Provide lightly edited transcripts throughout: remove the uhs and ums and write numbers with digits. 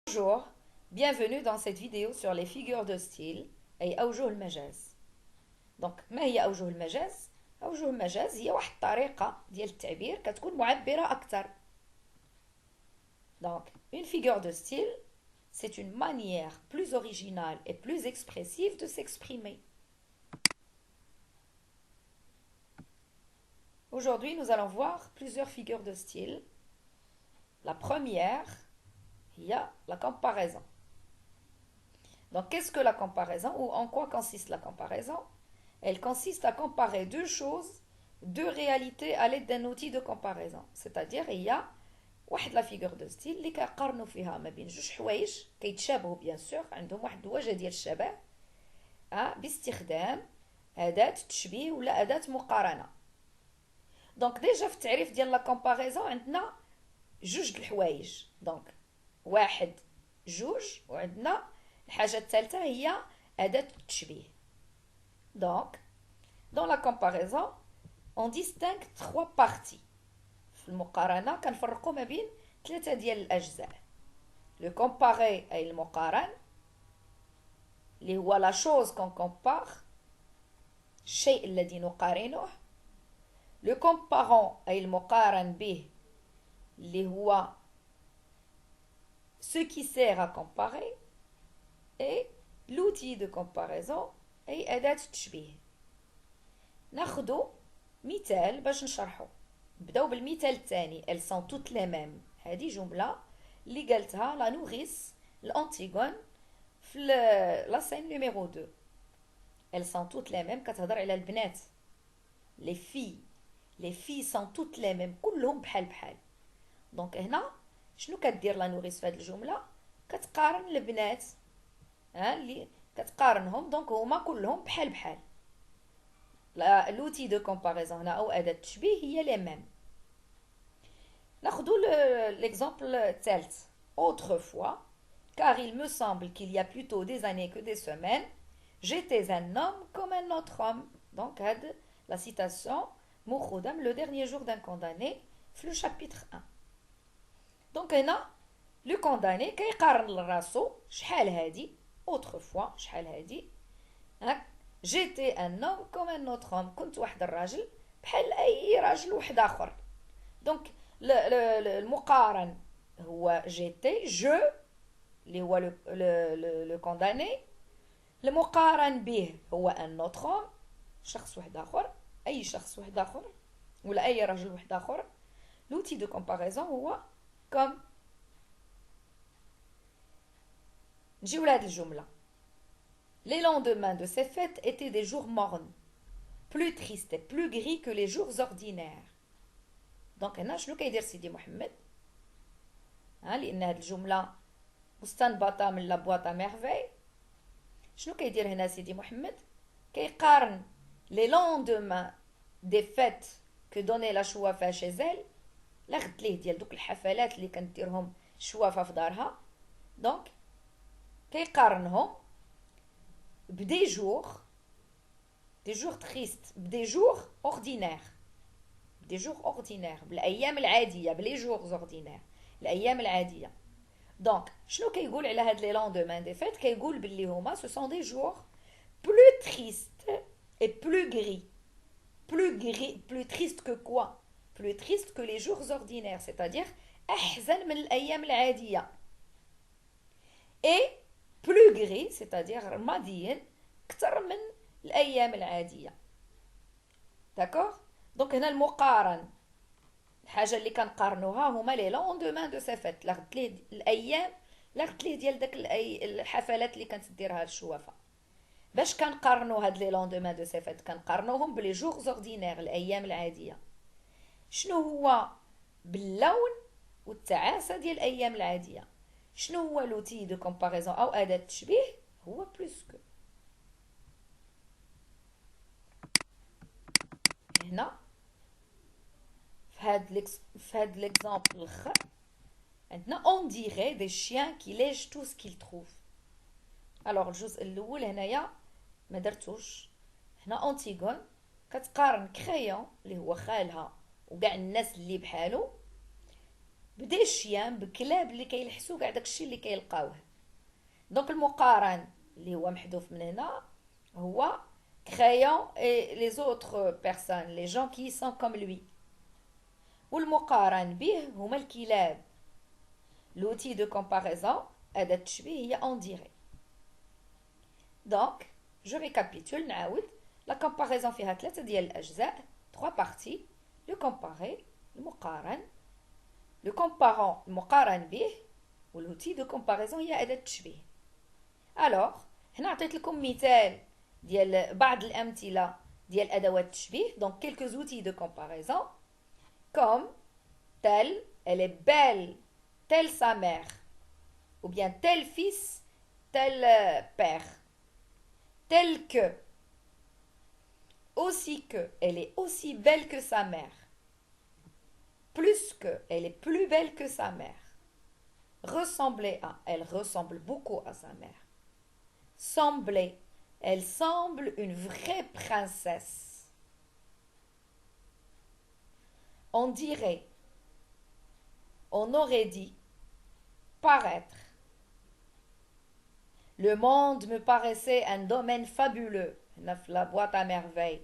Bonjour, bienvenue dans cette vidéo sur les figures de style أي أوجه المجاز. دونك ما هي أوجه المجاز؟ أوجه المجاز هي واحد الطريقة ديال التعبير كتكون معبرة أكثر. Donc, une figure de style, c'est une manière plus originale et plus expressive de s'exprimer. Aujourd'hui, nous allons voir plusieurs figures de style. La première, il y a la comparaison. Donc, qu'est-ce que la comparaison ou en quoi consiste la comparaison? Elle consiste à comparer deux choses, deux réalités à l'aide d'un outil de comparaison. C'est-à-dire, il y a واحد لا فيغور دو ستيل اللي كنقارنوا فيها ما بين جوج حوايج كيتشابهوا بيان سور عندهم واحد الوجه ديال الشبه باستخدام أداة تشبيه ولا أداة مقارنة. دونك ديجا في التعريف ديال لا كومباريزون عندنا جوج د الحوايج. دونك واحد جوج وعندنا الحاجة الثالثة هي أداة التشبيه. Donc, dans la comparaison, on distingue trois parties. في المقارنة كنفرقوا ما بين ثلاثة ديال الأجزاء. Le comparer أي المقارن اللي هو la chose qu'on compare الشيء الذي نقارنه. Le comparant أي المقارن به اللي هو ce qui sert à comparer. Et l'outil de comparaison أي أداة التشبيه. ناخدو مثال باش نشرحو. نبداو بالمثال الثاني. elles sont toutes les mêmes. هذه جملة اللي قالتها لا نوريس الأنتيغون في لا سين نيميرو 2. elles sont toutes les mêmes كتهضر على البنات. les filles sont toutes les mêmes كلهم بحال بحال. دونك هنا شنو كدير لا نوريس في هذه الجملة؟ كتقارن البنات اللي كتقارنهم دونك هما كلهم بحال بحال. l'outil de comparaison هنا أو أداة التشبيه هي les mêmes. ناخدو l'exemple الثالث. autrefois, car il me semble qu'il y a plutôt des années que des semaines, j'étais un homme comme un autre homme. Donc هاد la citation مأخوذة من le dernier jour d'un condamné في le chapitre 1. donc هنا le condamné كيقارن لراسو شحال هادي autrefois شحال هادي j'étais un homme comme un autre homme كنت واحد الراجل بحال اي راجل واحد اخر. دونك المقارن هو j'étais je اللي هو le condamné. المقارن به هو un autre homme شخص واحد اخر اي شخص واحد اخر ولا اي راجل واحد اخر. l'outil de comparaison هو comme. نجيو لهاد الجمله. Les lendemains de ces fêtes étaient des jours mornes, plus tristes et plus gris que les jours ordinaires. Donc هنا شنو كيدير سيدي محمد؟ لأن هاد الجملة مستنبطة من لا بواط ا ميرفي. شنو كيدير هنا سيدي محمد؟ كيقارن لي لوندومان دي فيت كو دوني لا شوافة شي زيل لا غد ليه ديال دوك الحفلات اللي كنديرهم شوافة في دارها. دونك كيقارنهم des jours tristes, des jours ordinaires, بالأيام العادية بلي جور ordinaires الأيام العادية. دونك شنو كيقول على هاد لي لوندومان دي فيت؟ كيقول باللي هما ce sont des jours plus tristes et plus gris. Plus triste que quoi? Plus triste que les jours ordinaires, c'est-à-dire أحزن من الأيام العادية. et plus gris c'est-à-dire رماديين أكثر من الأيام العادية. داكوغ؟ دونك هنا المقارن الحاجة اللي كنقارنوها هما لي لوندومان دو سي فيت الأيام لا غد ليه ديال داك الحفلات اللي كانت ديرها الشوافة. باش كنقارنو هاد لي لوندومان دو سي فيت كنقارنوهم بلي جوغ اوردينير الأيام العادية. شنو هو؟ باللون والتعاسة ديال الأيام العادية. شنو هو لوتي دو كومباريزون أو أداة التشبيه؟ هو بلوس كو. هنا في هاد ليكزامبل الاخر عندنا on dirait des chiens qui lèchent tout ce qu'ils trouvent. الوغ الجزء الاول هنايا ما درتوش. هنا انتيغون كتقارن كريون اللي هو خالها وكاع الناس اللي بحالو بدي شيان بكلاب اللي كيلحسوا كاع داكشي اللي كيلقاوه. دونك المقارن اللي هو محذوف من هنا هو crayon et les autres personnes, les gens qui sont comme lui. والمقارن به هما الكلاب. L'outil de comparaison أداة التشبيه هي on dirait. Donc, je récapitule نعاود. La comparaison فيها ثلاثة ديال الأجزاء, 3 parties. Le comparer, المقارن. Le comparant, المقارن به. والoutil de comparaison هي أداة التشبيه. Alors, هنا عطيت لكم مثال ديال بعض الأمثلة ديال أدوات التشبيه. Donc, quelques outils de comparaison. Comme, telle, elle est belle, telle sa mère. Ou bien tel fils, tel père. Tel que, aussi que, elle est aussi belle que sa mère. Plus que, elle est plus belle que sa mère. Ressembler à, elle ressemble beaucoup à sa mère. Sembler, elle semble une vraie princesse. On dirait, on aurait dit, paraître. Le monde me paraissait un domaine fabuleux. La boîte à merveilles.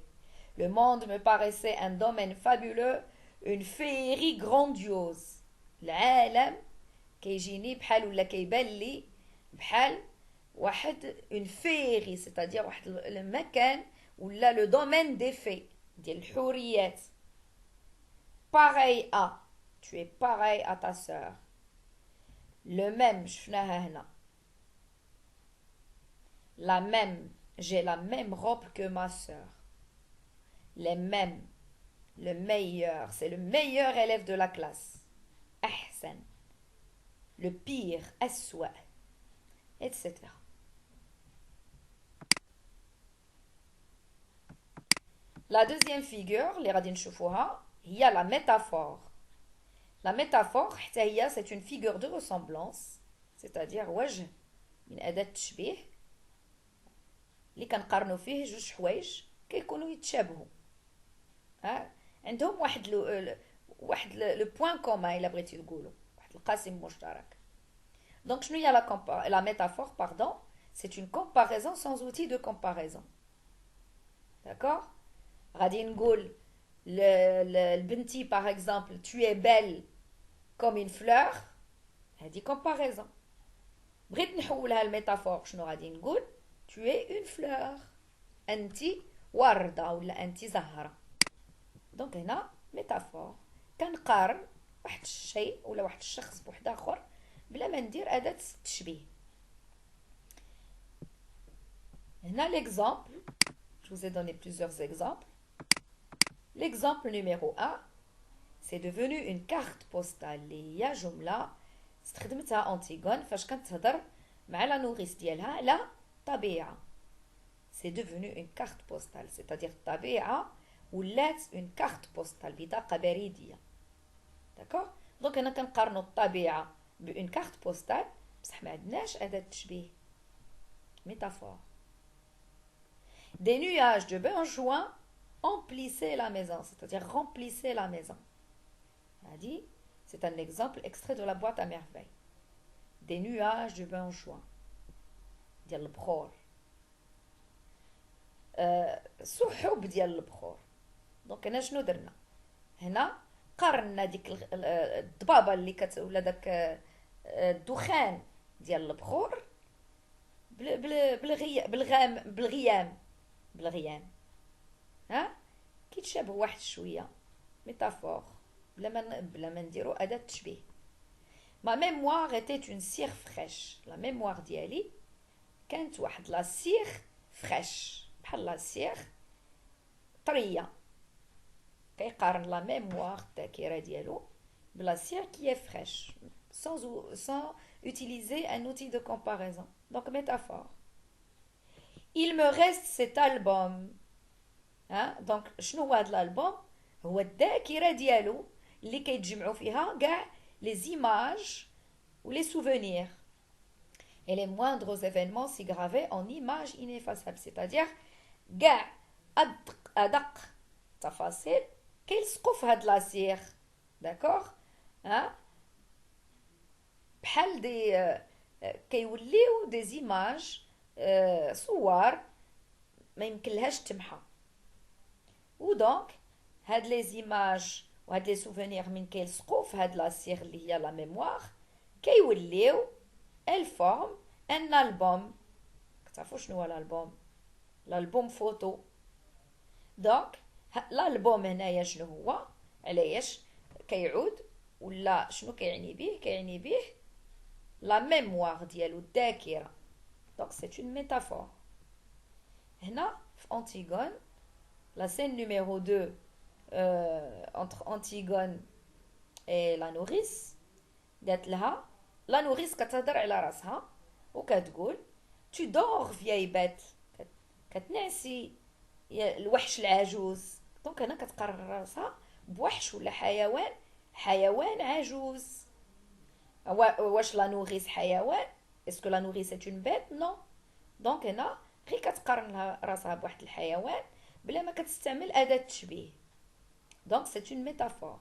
Le monde me paraissait un domaine fabuleux, une féerie grandiose. العالم كيجيني بحال ولا كيبان لي بحال واحد une féerie, c'est-à-dire واحد المكان ولا le domaine des fées ديال الحوريات. Pareil à, tu es pareil à ta sœur. Le même, شفناها هنا. La même, j'ai la même robe que ma sœur. Les mêmes, le meilleur, c'est le meilleur élève de la classe. أحسن. Le pire, أسوأ, etc. La deuxième figure, اللي غادي نشوفوها, هي la métaphore. La métaphore, حتى هي, c'est une figure de ressemblance, c'est-à-dire وجه من أداة التشبيه اللي كنقارنوا فيه جوج حوايج كيكونوا يتشابهوا. عندهم واحد لو بوين كومان الا بغيتي تقولوا واحد القاسم مشترك. دونك شنو هي لا ميتافور باردون؟ سي une comparaison sans outil de comparaison. d'accord غادي نقول لبنتي باغ اكزومبل tu es belle comme une fleur. هذه comparaison. بغيت نحولها الميتافور شنو غادي نقول؟ tu es une fleur. انت ورده ولا انت زهره. دونك هنا ميتافور كنقارن واحد الشيء ولا واحد الشخص بواحد اخر بلا ما ندير اداه التشبيه. هنا l'exemple, je vous ai donné plusieurs exemples. L'exemple numéro 1, c'est devenu une carte postale اللي هي جمله استخدمتها أنتيغون فاش كانت تهضر مع لا نوريس ديالها على الطبيعه. c'est devenu une carte postale, c'est-à-dire الطبيعه ولات une carte postale, بطاقة بريدية. داكوغ دونك هنا كنقارنوا الطبيعة بون كارت بوستال بصح ما عندناش أداة تشبيه. métaphore. Des nuages de benjoin emplissaient la maison, c'est-à-dire remplissaient la maison. هادي c'est un exemple extrait de la boîte à merveilles. Des nuages de benjoin ديال البخور. سحب ديال البخور. دونك هنا شنو درنا؟ هنا قارنا ديك الضبابه اللي ولا داك الدخان ديال البخور بالغيام كيتشابه واحد شويه. ميتافور بلا ما نديرو اداه تشبيه. ما ميموار était une cire fraîche. لا ميموار ديالي كانت واحد لا سير فريش بحال لا سير طريه. كيقارن لا ميموار الذاكره ديالو بلا سير كي فريش sans utiliser un outil de comparaison. Donc métaphore. Il me reste cet album. donc شنو هو هذا الالبوم؟ هو الذاكره ديالو اللي كيتجمعوا فيها كاع les images ou les souvenirs et les moindres événements s'y gravés en images ineffaçables, c'est-à-dire كاع ادق تفاصيل كيلصقوا في هاد لاسير. داكوغ بحال دي كيوليو دي زيماج صور ما يمكنلهاش تمحى. ودونك هاد لي زيماج وهاد لي سوفونير من كيلصقوا في هاد لاسيغ اللي هي لا ميموار كيوليو الفورم ان البوم. كتعرفوا شنو هو الالبوم؟ الالبوم فوتو. دونك الالبوم هنايا شنو هو؟ علاش كيعود ولا شنو كيعني به؟ كيعني به لا ميموار ديالو الذاكره. دونك سي اون ميتافور. هنا في انتيغون la scène numéro 2 entre Antigone et la nourrice قالت لها لا نوريس كتهضر على راسها وكتقول tu dors vieille bête كتنعسي يا الوحش العجوز. دونك هنا كتقارن راسها بوحش ولا حيوان، حيوان عجوز. واش لا نوريس حيوان؟ اسكو لا نوريس c'est une bête؟ non. دونك هنا غير كتقارن لها راسها بواحد الحيوان بلا ما كتستعمل أداة تشبيه. دونك c'est une métaphore.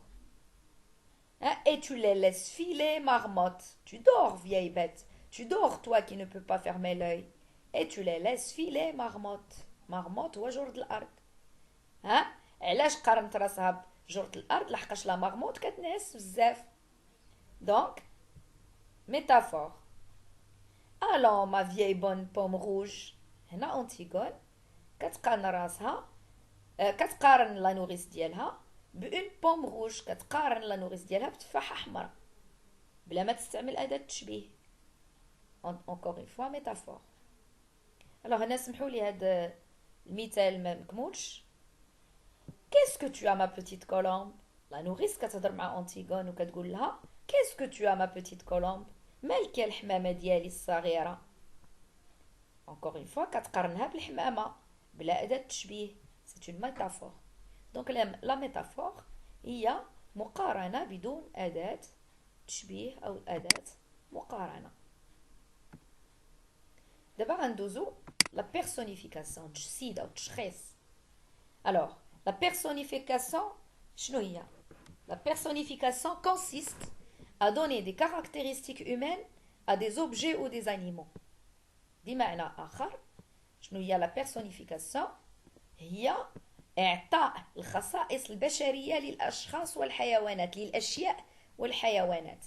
Hein? Et tu les laisses filer, marmotte. Tu dors, vieille bête. Tu dors, toi qui ne peux pas fermer l'œil. Et tu les laisses filer, marmotte. marmotte هو جرد الأرض. ها؟ علاش قارنت راسها بجرد الأرض؟ لحقاش لا marmotte كتنعس بزاف. دونك métaphore. Allons, ma vieille bonne pomme rouge. هنا أنتيغون كتقارن راسها كتقارن لا نوريس ديالها بون بوم روج. كتقارن لا نوريس ديالها بتفاحه حمراء بلا ما تستعمل اداه تشبيه. encore une fois métaphore. alors هنا سمحوا لي هذا المثال ما مكمولش. qu'est-ce que tu as ma petite colombe؟ لا نوريس كتهضر مع انتيغون وكتقول لها qu'est-ce que tu as ma petite colombe؟ مالك يا الحمامه ديالي الصغيره. encore une fois كتقارنها بالحمامه بلا اداه تشبيه. c'est une métaphore. donc la métaphore هي مقارنة بدون أداة تشبيه أو أداة مقارنة. دابا غندوزو la personnification تجسيد أو تشخيص. alors la personnification شنو هي؟ la personnification consiste à donner des caractéristiques humaines à des objets ou des animaux. بمعنى آخر شنو هي la personnification؟ هي إعطاء الخصائص البشرية للأشخاص والحيوانات، للأشياء والحيوانات.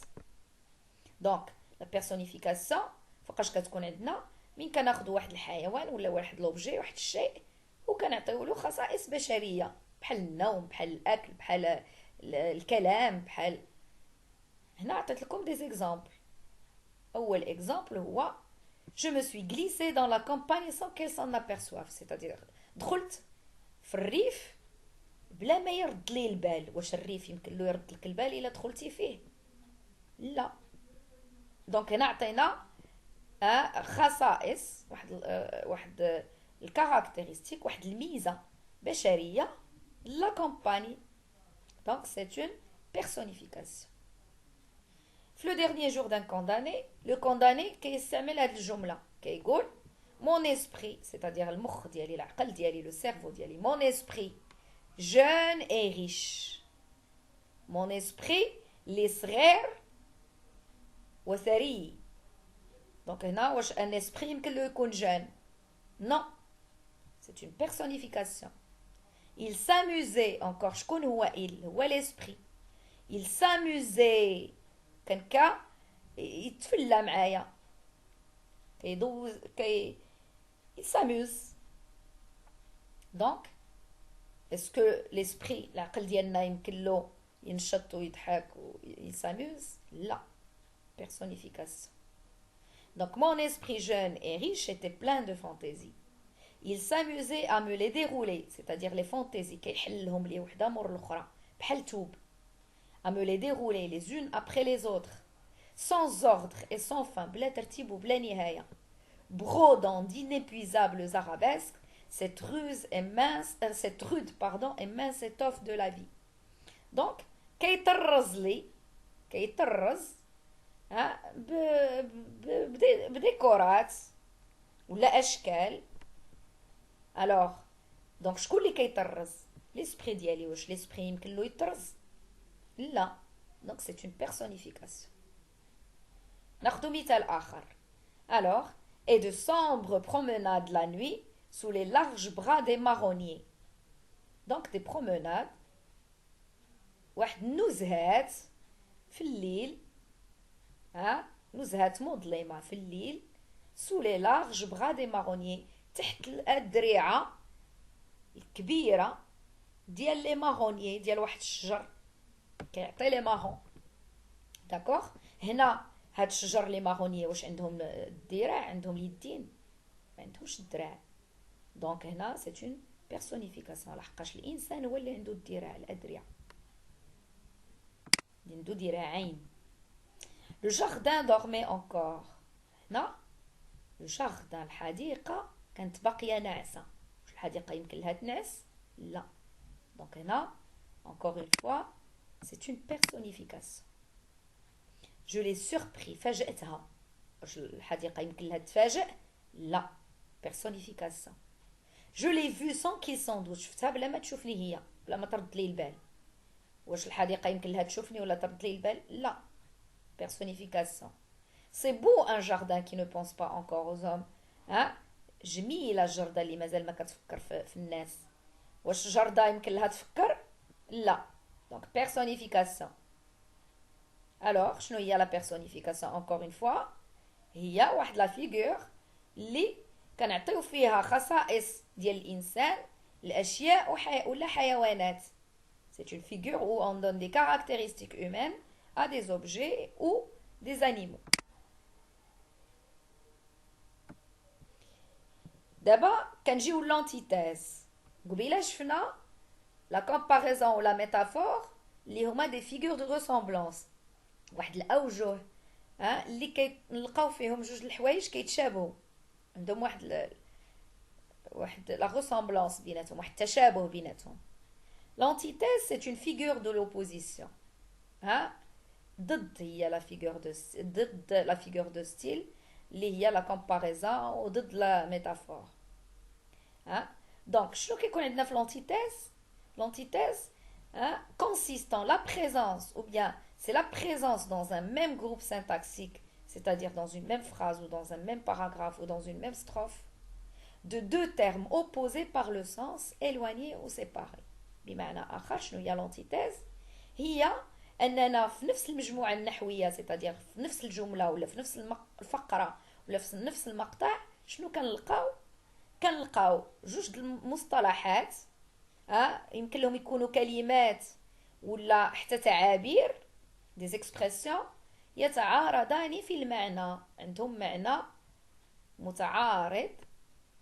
دونك لا بيرسونيفيكاسيون فوقاش كتكون عندنا من كناخذ واحد الحيوان ولا واحد لوبجي واحد الشيء وكنعطيو له خصائص بشرية بحال النوم بحال الأكل بحال الكلام بحال. هنا عطيت لكم دي زيكزامبل. أول إكزامبل هو je me suis glissée dans la campagne sans qu'elle s'en aperçoive. c'est-à-dire دخلت في الريف بلا ما يرد لي البال. واش الريف يمكن له يرد لك البال الا دخلتي فيه؟ لا. دونك هنا عطينا خصائص واحد الكاركتيرستيك واحد الميزه بشريه لا كومباني. دونك سي اون بيرسونيفيكاسيون. في لو ديرنيي جور دان كونداني لو كونداني كيستعمل هاد الجمله كيقول mon esprit, c'est-à-dire المخ ديالي العقل ديالي لو سيرفو ديالي mon esprit jeune et riche. mon esprit لي صغير وثري. دونك هنا واش ان اسبري يمكن له يكون جون؟ non. c'est une personnification. il s'amusait encore. شكون هو il؟ هو l'esprit. il s'amusait كان يتفلى معايا كيدوز il s'amuse. donc est-ce que l'esprit العقل ديالنا يمكن له ينشط ويضحك il s'amuse؟ لا. personnification. donc mon esprit jeune et riche était plein de fantaisie. il s'amusait à me les dérouler, c'est-à-dire les fantaisies كيحلهم لي وحده مور الاخرى بحال توب. à me les dérouler les unes après les autres sans ordre et sans fin بلا ترتيب وبلا نهايه brodant d'inépuisables arabesques cette rude et mince étoffe de la vie. donc كيطرز بديكورات ولا اشكال. الوغ دونك شكون اللي كيطرز؟ ليسبري ديالي. واش ليسبري يمكن له يطرز؟ لا. دونك سي اون بيرسونيفيكاسيون. ناخدو مثال آخر. Alors, et de sombres promenades la nuit sous les larges bras des marronniers. Donc des promenades واحد النزهات في الليل نزهات مظلمة في الليل sous les larges bras des marronniers تحت الدريعة الكبيرة ديال لي مارونيي ديال واحد الشجر كيعطي لي مارون داكوغ. هنا هاد الشجر لي مارونيي واش عندهم الذراع عندهم اليدين ما عندهمش الذراع دونك هنا سي اون بيرسونيفيكاسيون لحقاش الانسان هو اللي عنده الذراع الادرعه عنده ذراعين. لو جاردان دورمي انكور هنا لو جاردان الحديقه كانت باقيه ناعسه واش الحديقه يمكن لها تنعس لا دونك هنا encore une fois c'est une personnification. Je l'ai surpris فاجأتها واش الحديقه يمكن لها تفاجئ لا personnification. Je l'ai vu sans qu'il s'en doute شفتها بلا ما تشوفني هي بلا ما ترد لي البال واش الحديقه يمكن لها تشوفني ولا ترد لي البال لا personnification. C'est beau un jardin qui ne pense pas encore aux hommes جميله الجردة اللي مازال ما كتفكر في الناس واش الجردة يمكن لها تفكر لا دونك personnification. Alors شنو هي لا personnification encore une fois هي واحد لا فيغور اللي كنعطيو فيها خصائص ديال الانسان الاشياء ولا حيوانات. C'est une figure où on donne des caractéristiques humaines à des objets ou des animaux. دابا كنجيو لانتيتيز قبيله شفنا لا كومباريزون ولا ميتافور اللي هما دي فيغور دو ريسومبلانس واحد الاوجه اللي كنلقاو فيهم جوج الحوايج كيتشابهوا عندهم واحد لا ريسومبلانس بيناتهم واحد التشابه بيناتهم. لانتيتيز سي اون فيغور دو لوبوزيسيون ضد هي لا فيغور دو ضد لا فيغور دو ستيل اللي هي لا كومباريزون وضد لا ميتافور دونك شنو كيكون عندنا في لانتيتيز. L'antithèse consiste en la présence, ou bien c'est la présence dans un même groupe syntaxique, c'est-à-dire dans une même phrase ou dans un même paragraphe ou dans une même strophe, de deux termes opposés par le sens, éloignés ou séparés. بمعنى آخر شنو هي l'antithèse هي أننا في نفس المجموعة النحوية c'est-à-dire في نفس الجملة ولا في نفس الفقرة ولا في نفس المقطع شنو كنلقاو جوج المصطلحات يمكن لهم يكونوا كلمات ولا حتى تعابير دي زيكسبرسيون يتعارضان في المعنى عندهم معنى متعارض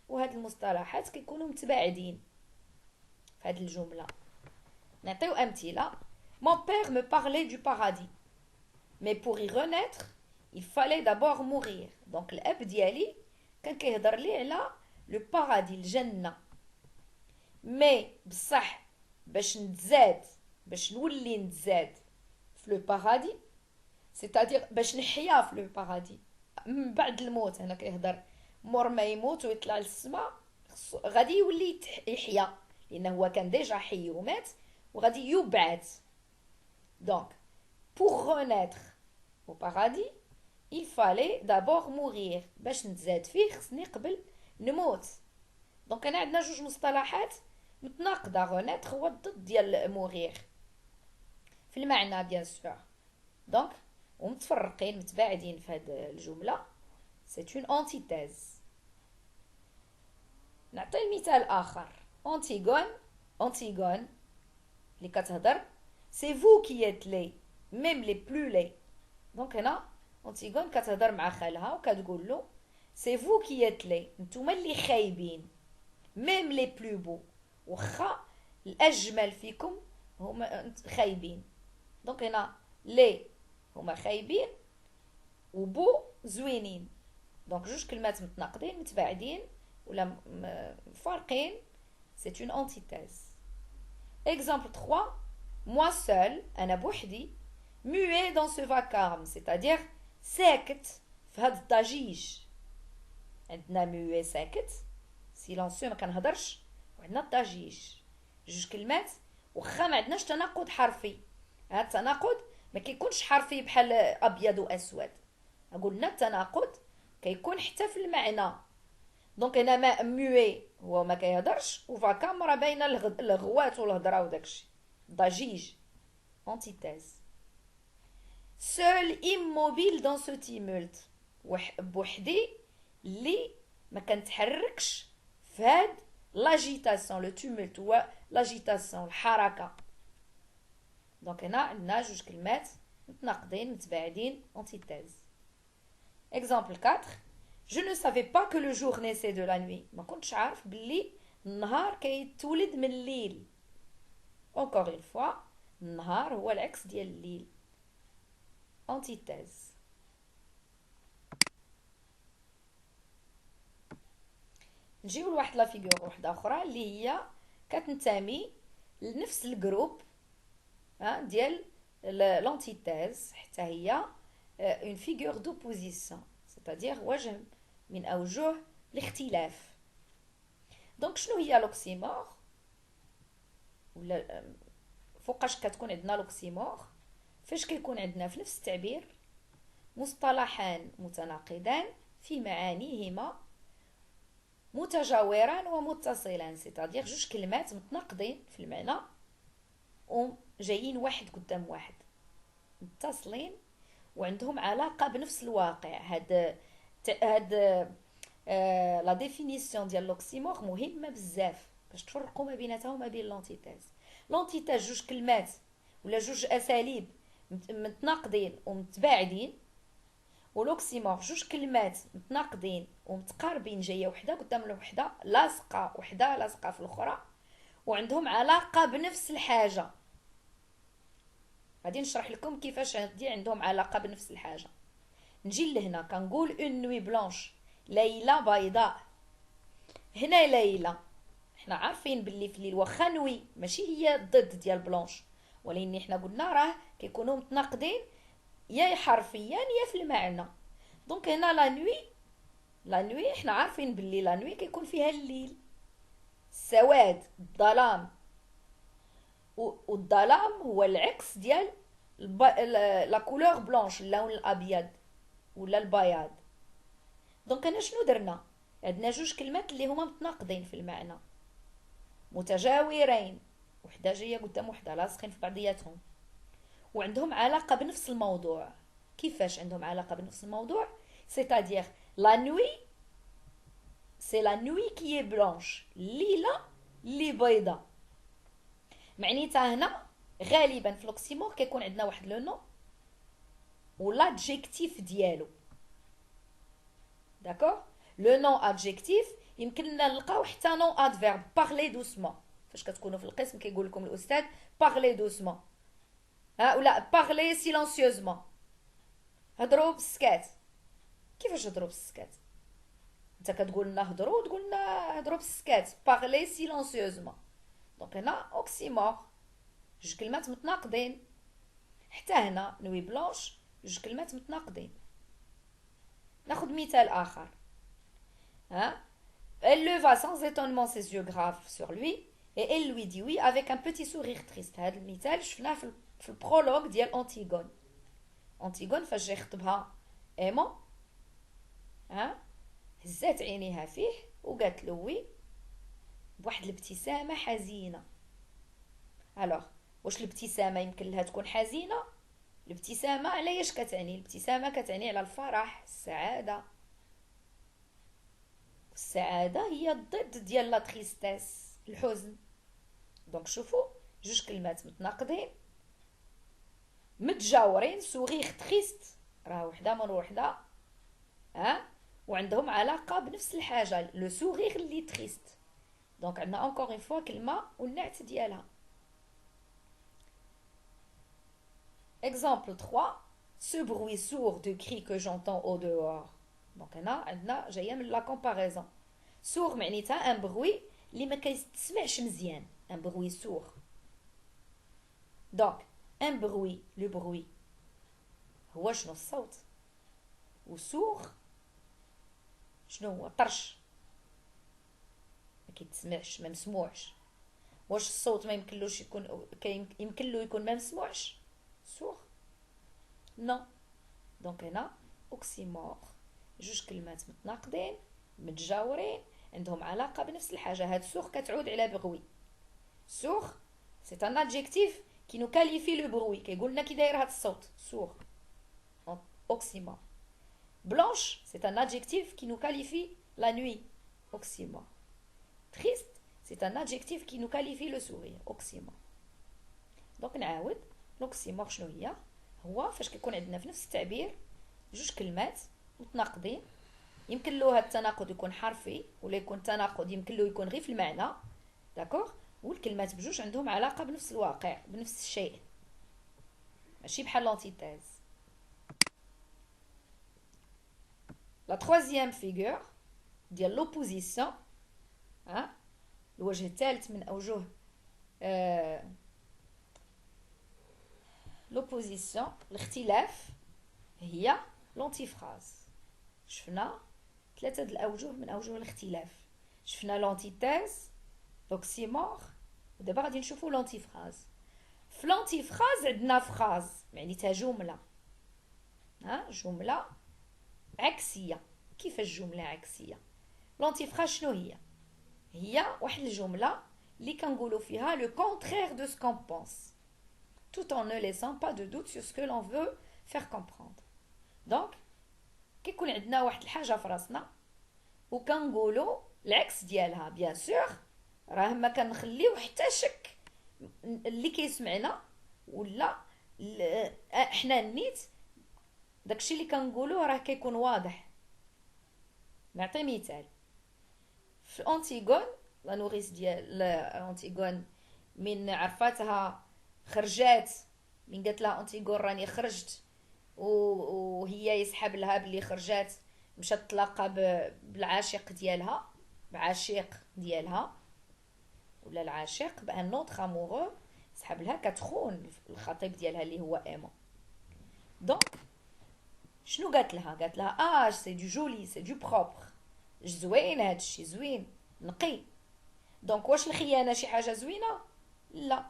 وهاد المصطلحات كيكونوا متباعدين في هاد الجملة. نعطيو أمثلة. Mon père me parlait du paradis mais pour y renaître il fallait d'abord mourir. donc الأب ديالي كان كيهضر لي على لو بارادي الجنة مي بصح باش نولي نتزاد في لو بارادي سيتادير باش نحيا في لو بارادي من بعد الموت. هنا كيهضر مور ما يموت ويطلع للسماء غادي يولي يحيا لانه هو كان ديجا حي ومات وغادي يبعث. دونك pour renaître au paradis il fallait d'abord mourir باش نتزاد فيه خصني قبل نموت. دونك انا عندنا جوج مصطلحات متناقضه. رونيتر هو الضد ديال مورير في المعنى بيان سور دونك ومتفرقين متباعدين في هذه الجمله سي اون انتيتيز. نعطي مثال اخر. انتيغون اللي كتهضر سي فو كي ات لي ميم لي بلو لي. دونك هنا انتيغون كتهضر مع خالها وكتقول له سي فو كي ات لي نتوما اللي خايبين ميم لي بلو بو وخا الاجمل فيكم هما خايبين. دونك هنا لي هما خايبين وبو زوينين. دونك جوج كلمات متناقضين متباعدين ولا فارقين سي اون انتيتيز. exemple 3 moi seul انا بوحدي muet dans ce vacarme c'est-à-dire ساكت في هذا الضجيج. عندنا muet ساكت سيلونسيو ما كنهضرش وعندنا الضجيج جوج كلمات واخا ما عندناش تناقض حرفي. هذا التناقض ما كيكونش حرفي بحال ابيض واسود قلنا التناقض كيكون حتى في المعنى. دونك هنا ما موي هو ما كيهضرش، وفاكام راه باينه الغوات والهضره وداكشي. ضجيج antithèse. Seul immobile dans ce tumulte، بوحدي اللي ما كنتحركش في هاد لاجيتاسيون. لو تumulte هو لاجيتاسيون، الحركه. دونك هنا عندنا جوج كلمات متناقضين متباعدين antithèse. Exemple 4. Je ne savais pas que le jour naissait de la nuit. ما كنتش عارف باللي النهار كيتولد من الليل. Encore une fois النهار هو العكس ديال الليل. antithèse. نجيو لواحد لا فيغور وحده اخرى اللي هي كتنتمي لنفس الجروب ديال لانتيتيز، حتى هي اون فيغور دوبوزيسيون، c'est-à-dire وجه من اوجه الاختلاف. دونك شنو هي لوكسيمور؟ ولا فوقاش كتكون عندنا لوكسيمور؟ فاش كيكون عندنا في نفس التعبير مصطلحان متناقضان في معانيهما متجاوران ومتصلان، c'est-à-dire جوج كلمات متناقضين في المعنى وجايين واحد قدام واحد، متصلين وعندهم علاقه بنفس الواقع. هاد لا ديفينيسيون ديال لوكسيمور مهمه بزاف باش تفرقوا ما بيناتها وما بين لونتيتاز. لونتيتاز جوج كلمات ولا جوج اساليب متناقضين ومتباعدين، ولوكسيمور جوج كلمات متناقضين ومتقاربين، جايه وحده قدام الوحده، لاصقه وحده لاصقه في الاخرى، وعندهم علاقه بنفس الحاجه. غادي نشرح لكم كيفاش هادي عندهم علاقه بنفس الحاجه. نجي لهنا كنقول اون نوي بلانش، ليله بيضاء. هنا ليله حنا عارفين باللي في الليل واخا نوي ماشي هي الضد ديال بلانش، ولكن حنا قلنا راه كيكونوا متناقضين يا حرفيا يا في المعنى. دونك هنا لا نوي حنا عارفين باللي لا نوي كيكون فيها الليل، السواد، الظلام، والظلام هو العكس ديال لا كولور بلانش، اللون الابيض ولا البياض. دونك هنا شنو درنا؟ عندنا جوج كلمات اللي هما متناقضين في المعنى متجاورين، وحده جايه قدام وحده، لاصقين في بعضياتهم وعندهم علاقه بنفس الموضوع. كيفاش عندهم علاقه بنفس الموضوع؟ c'est-à-dire la nuit c'est la nuit qui est blanche، الليله اللي بيضاء. معنيتها هنا غالبا في لوكسيمور كيكون عندنا واحد لو نو والادجيكتيف ديالو. داكوغ، لو نو ادجيكتيف يمكن لنا نلقاو حتى نو ادفيرب، بارلي دوسمون. فاش كتكونوا في القسم كيقول لكم الاستاذ بارلي دوسمون، ولا بارلي سيلونسيوزمون، هضروا بالسكات. كيفاش هضروا بالسكات؟ انت كتقول لنا هضروا وتقول لنا هضروا بالسكات، بارلي سيلونسيوزمون. دونك هنا اوكسيمور، جوج كلمات متناقضين. حتى هنا نوي بلانش جوج كلمات متناقضين. ناخذ مثال اخر. Elle leva sans étonnement ses yeux graves sur lui et elle lui dit oui avec un petit sourire triste. هذا المثال شفناه في البرولوج ديال أنتيغون. أنتيغون فاش جا يخطبها ايمون هزات عينيها فيه وقالت له وي بواحد الابتسامه حزينه. الوغ واش الابتسامه يمكن لها تكون حزينه؟ الابتسامه على ايش كتعني؟ الابتسامه كتعني على الفرح، السعاده. السعاده هي الضد ديال لا تريستيس، الحزن. دونك شوفوا جوج كلمات متناقضين متجاورين، سوغيغ تريست راه وحده من وحده، وعندهم علاقه بنفس الحاجه، لو سوغيغ اللي تريست. دونك عندنا encore une fois كلمه والنعت ديالها. Exemple 3. Ce bruit sourd de cris que j'entends au dehors. دونك هنا عندنا جايه من لا كومباريزون. سور معنيتها ان بروي اللي ما كيتسمعش مزيان، ان بروي سور. دونك ان بروي، لو بروي هو شنو؟ الصوت. وسور شنو هو؟ طرش، ما كيتسمعش، ما مسموعش. واش الصوت ما يمكنلوش يكون يمكن له يكون ما مسموعش؟ سور نو. دونك هنا اوكسيمور، جوج كلمات متناقضين متجاورين عندهم علاقه بنفس الحاجه. هاد سوغ كتعود على بغوي. سوغ سي ان ادجيكتيف كي نو كاليفي لو بروي، كيقول لنا كي داير هاد الصوت سوغ. اوكسيمور. بلانش سي ان ادجيكتيف كي نو كاليفي لا نوي. اوكسيمور. تريست سي ان ادجيكتيف كي نو كاليفي لو سورير. اوكسيمور. دونك نعاود لوكسيمور شنو هي؟ هو فاش كيكون عندنا في نفس التعبير جوج كلمات متناقضين، يمكن له هاد التناقض يكون حرفي ولا يكون تناقض يمكن له يكون غير في المعنى، داكوغ، والكلمات بجوج عندهم علاقه بنفس الواقع بنفس الشيء، ماشي بحال لونتيتيز. لا تروازيام فيغور ديال لوبوزيسيون، الوجه الثالث من اوجه لوبوزيسيون الاختلاف، هي لونتيفراز. شفنا ثلاثه د الاوجه من اوجه الاختلاف. شفنا لونتيتيز، لوكسيمور، ودابا غادي نشوفوا لونتيفراز. في لونتيفراز عندنا فراز معنيتها جمله، جمله عكسيه. كيفاش جمله عكسيه؟ لونتيفراز شنو هي؟ هي واحد الجمله اللي كنقولوا فيها لو كونترير دو سكون بونس tout en ne laissant pas de doute sur ce que l'on veut faire comprendre. دونك كيكون عندنا واحد الحاجه في راسنا وكنقولوا العكس ديالها، بيان سور راه ما كنخليو حتى شك اللي كيسمعنا ولا احنا نيت داكشي اللي كنقولوه راه كيكون واضح. نعطي مثال. في انتيغون لا نوريس ديال انتيغون من عرفاتها خرجات، من قالت لها انتيغون راني خرجت وهي يسحب لها بلي خرجات مشات تلاقى بالعاشق ديالها، بعشيق ديالها ولا العاشق بان نوتر امورو، سحب لها كتخون الخطيب ديالها اللي هو ايمون. دونك شنو قالت لها؟ قالت لها سي دو جولي سي دو بروبر، زوين هادشي زوين نقي. دونك واش الخيانه شي حاجه زوينه؟ لا.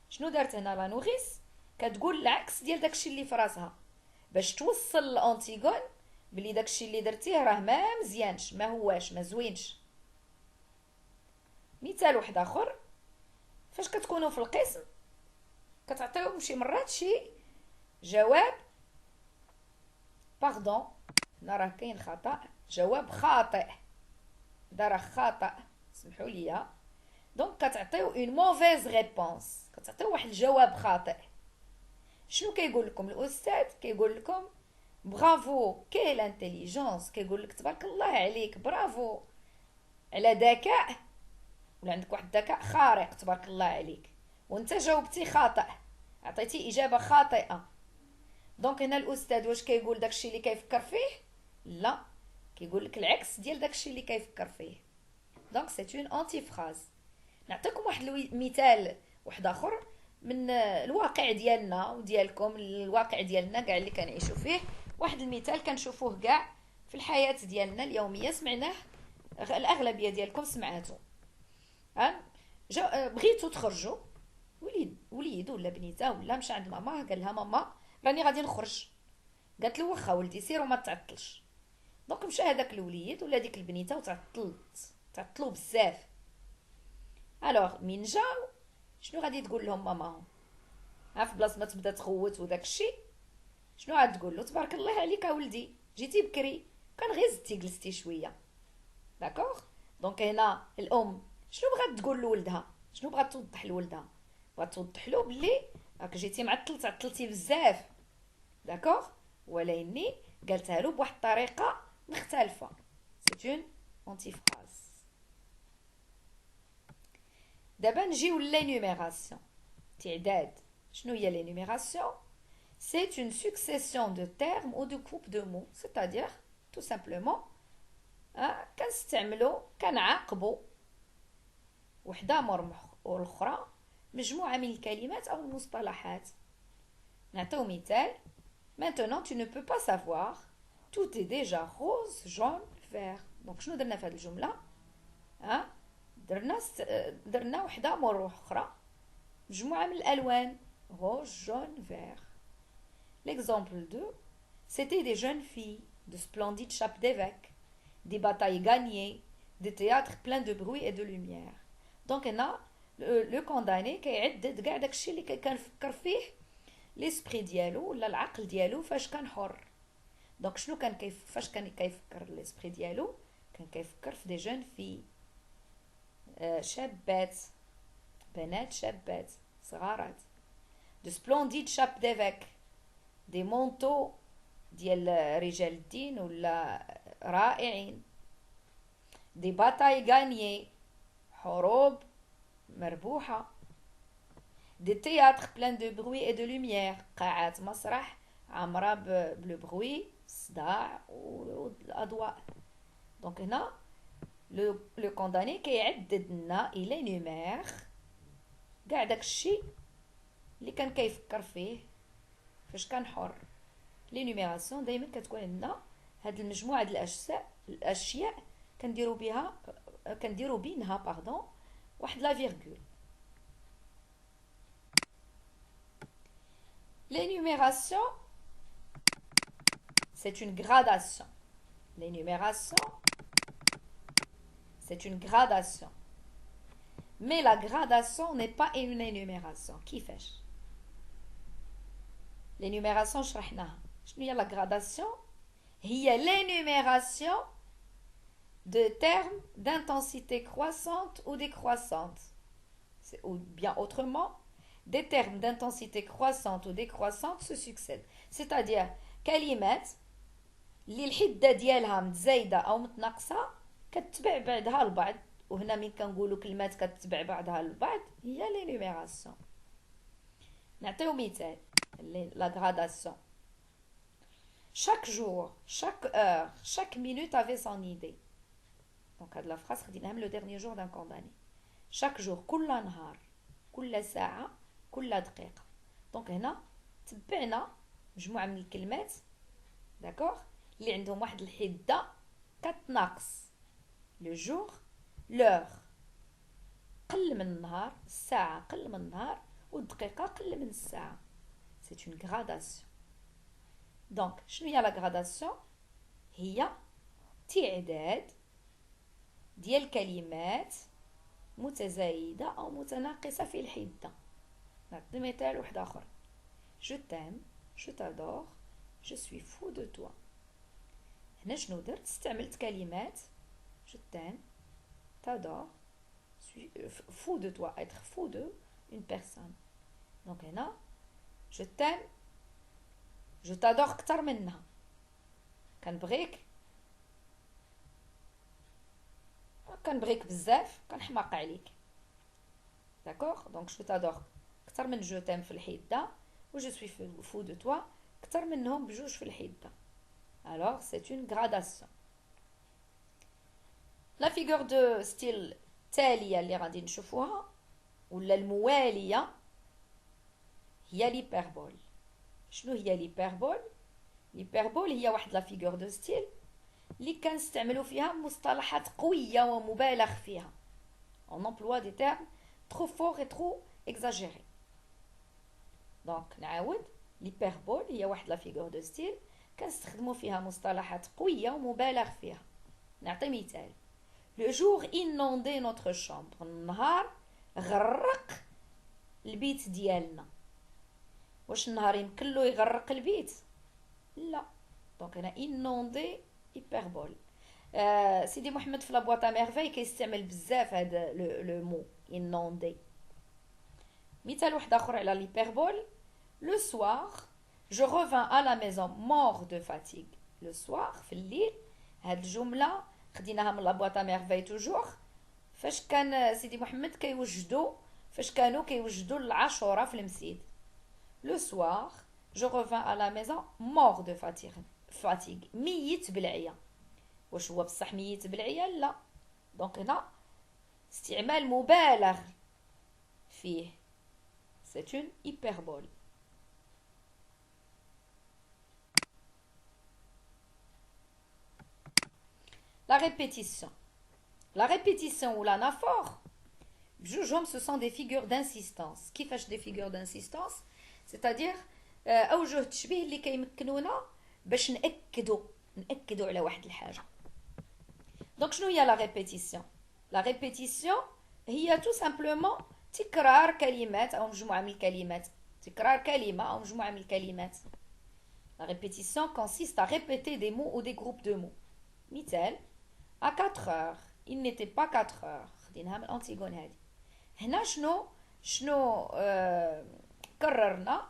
شنو دارت هنا لا نوريس؟ كتقول العكس ديال داكشي اللي في راسها باش توصل لانتيغون بلي داكشي اللي درتيه راه ما مزيانش، ما هواش ما زوينش. مثال واحد اخر، فاش كتكونوا في القسم كتعطيوهم شي مرات شي جواب باردون، هنا راه كاين خطا، جواب خاطئ، دا راه خطا سمحوا لي. دونك كتعطيو اون موفيز ريبونس، كتعطيو واحد الجواب خاطئ. شنو كيقول لكم الاستاذ؟ كيقول لكم برافو كيل انتيليجونس، كيقول لك تبارك الله عليك، برافو على ذكاء، ولا عندك واحد الذكاء خارق تبارك الله عليك، وانت جاوبتي خاطئ، عطيتي اجابه خاطئه. دونك هنا الاستاذ واش كيقول داكشي اللي كيفكر فيه؟ لا، كيقول لك العكس ديال داكشي اللي كيفكر فيه. دونك سي اون انتي فراز. نعطيكم واحد المثال واحد اخر من الواقع ديالنا وديالكم، الواقع ديالنا كاع اللي كنعيشوا فيه. واحد المثال كنشوفوه كاع في الحياه ديالنا اليوميه، سمعناه الاغلبيه ديالكم سمعاتو. بغيتو تخرجوا، وليد ولا بنيته ولا مشى عند ماما قال لها ماما راني غادي نخرج، قالت له واخا ولدي سير وما تعطلش. دونك مشى هذاك الوليد ولا ديك البنيته تعطلوا بزاف. الوغ من جاو شنو غادي تقول لهم ماماهم؟ في بلاصه ما تبدا تخوت وداك الشيء، شنو غاد تقول له؟ تبارك الله عليك ولدي جيتي بكري، كان غير زدتي جلستي شويه. داكوغ. دونك هنا الام شنو بغات تقول لولدها؟ شنو بغات توضح لولدها؟ بغات توضح له بلي راك جيتي معطل، تعطلتي بزاف. داكوغ. ولكني قالتها له بواحد الطريقه مختلفه. سي اون اونتي فراز. دابا نجيو لينوميراسيون، تعداد. شنو هي l'énumération? C'est une succession de termes ou de groupes de mots, c'est-à-dire tout simplement كنستعملوا كنعاقبوا وحده مرمح والاخرى مجموعه من الكلمات او المصطلحات. نعطيو مثال. Maintenant tu ne peux pas savoir, tout est déjà rose, jaune, vert. دونك شنو درنا في هذه الجمله؟ درنا وحده مرمح اخرى مجموعه من الالوان rouge, jaune, vert. L'exemple 2, c'était des jeunes filles. de splendides chapes d'évêques, des batailles gagnées, des théâtres pleins de bruit et de lumière. Donc هنا لو كونداني كيعدد كاع داكشي اللي كان فكر فيه ليسبري ديالو ولا العقل ديالو فاش كان حر. دونك شنو كان فاش كان كيفكر ليسبري ديالو؟ كان كيفكر في دي جون في شابات، بنات شابات صغارات. دو سبلونديد شاب ديفيك، دي مونتو ديال رجال الدين ولا رائعين. دي باتاي غانيي، حروب مربوحة. دي تياتر بلان دو بروي اي دو لوميير، قاعات مسرح عامرة بلو بروي، الصداع والأضواء. دونك هنا لو كونداني كيعدد لنا الى نيمير كاع داكشي اللي كان كيفكر فيه فاش كان حر. لي نيميراسيون دائما كتكون عندنا هاد المجموعه ديال الاشياء كنديروا بينها واحد لا فيرغول. L'énumération, c'est une gradation. L'énumération, c'est une gradation. Mais la gradation n'est pas une énumération. كيفاش؟ l'énumération شرحناها. شنو هي la gradation؟ هي l'énumération de termes d'intensité croissante ou décroissante. Ou bien autrement, des termes d'intensité croissante ou décroissante se succèdent. C'est-à-dire كلمات اللي الحده ديالها متزايده او متناقصه كتبع بعضها البعض. وهنا من كنقولوا كلمات كتبع بعضها البعض هي لينيميراسيون. نعطيو مثال لا gradation. chaque jour, chaque heure, chaque minute avait son idée. Donc هاد لا phrase خديناها من لو dernier jour d'un condamné. chaque jour، كل نهار، كل ساعه، كل دقيقه. دونك هنا تبعنا مجموعه من الكلمات داكوغ اللي عندهم واحد الحده كتناقص. لو جور، لور قل من النهار، الساعه قل من النهار، والدقيقه قل من الساعه. سي اون غراداسيون. دونك شنو هي لا غراداسيون؟ هي تعداد ديال كلمات متزايده او متناقصه في الحده. نعطي مثال واحد اخر. je t'aime، je t'adore، je suis fou de toi. هنا شنو درت؟ استعملت كلمات je t'aime، t'adore، suis fou de toi، être fou de une personne. دونك هنا je t'aime، je t'adore كتر منها، كنبغيك بزاف، كنحماق عليك. داكوغ. دونك je t'adore كتر من je t'aime في الحده، و je suis fou de toi كتر منهم بجوج في الحده. alors c'est une gradation. لا فيغور دو ستيل التاليه اللي غادي نشوفوها ولا المواليه هي ليبربول. شنو هي ليبربول؟ ليبربول هي واحد لا فيغور دو ستيل اللي كنستعملوا فيها مصطلحات قويه ومبالغ فيها. on emploie des termes trop forts et trop exagérés. دونك نعاود، ليبربول هي واحد لا فيغور دو ستيل كنستخدموا فيها مصطلحات قويه ومبالغ فيها. نعطي مثال. le jour inondait notre chambre. النهار غرق البيت ديالنا. واش النهار يمكن له يغرق البيت؟ لا. دونك هنا inondé hyperbole. سيدي محمد في لابواط ميرفاي كيستعمل بزاف هذا لو مو inondé. مثال واحد اخر على l'hyperbole. le soir je revins à la maison mort de fatigue. le soir في الليل. هاد الجمله خديناها من لابواط ميرفاي توجور فاش كان سيدي محمد فاش كانوا كيوجدوا العاشوره في المسيد. le soir je revins à la maison mort de fatigue. ميت بالعيا. واش هو بصح ميت بالعيا؟ لا. دونك هنا استعمال مبالغ فيه. c'est une hyperbole. La répétition. La répétition ou l'anaphore بجوجهم ce sont des figures d'insistance. كيفاش des figures d'insistance؟ c'est-à-dire اوجه التشبيه اللي كيمكنونا باش ناكدوا نأكدوا على واحد الحاجة. دونك شنو هي لا ريبيتيسيون؟ لا ريبيتيسيون هي تو سامبلومون تكرار كلمات أو مجموعة من الكلمات. تكرار كلمة أو مجموعة من الكلمات. La répétition consiste à répéter des mots ou des groupes de mots. مثال à 4 heures. Il n'était pas 4 heures. خديناها من الأنتيغون هذه. هنا شنو كررنا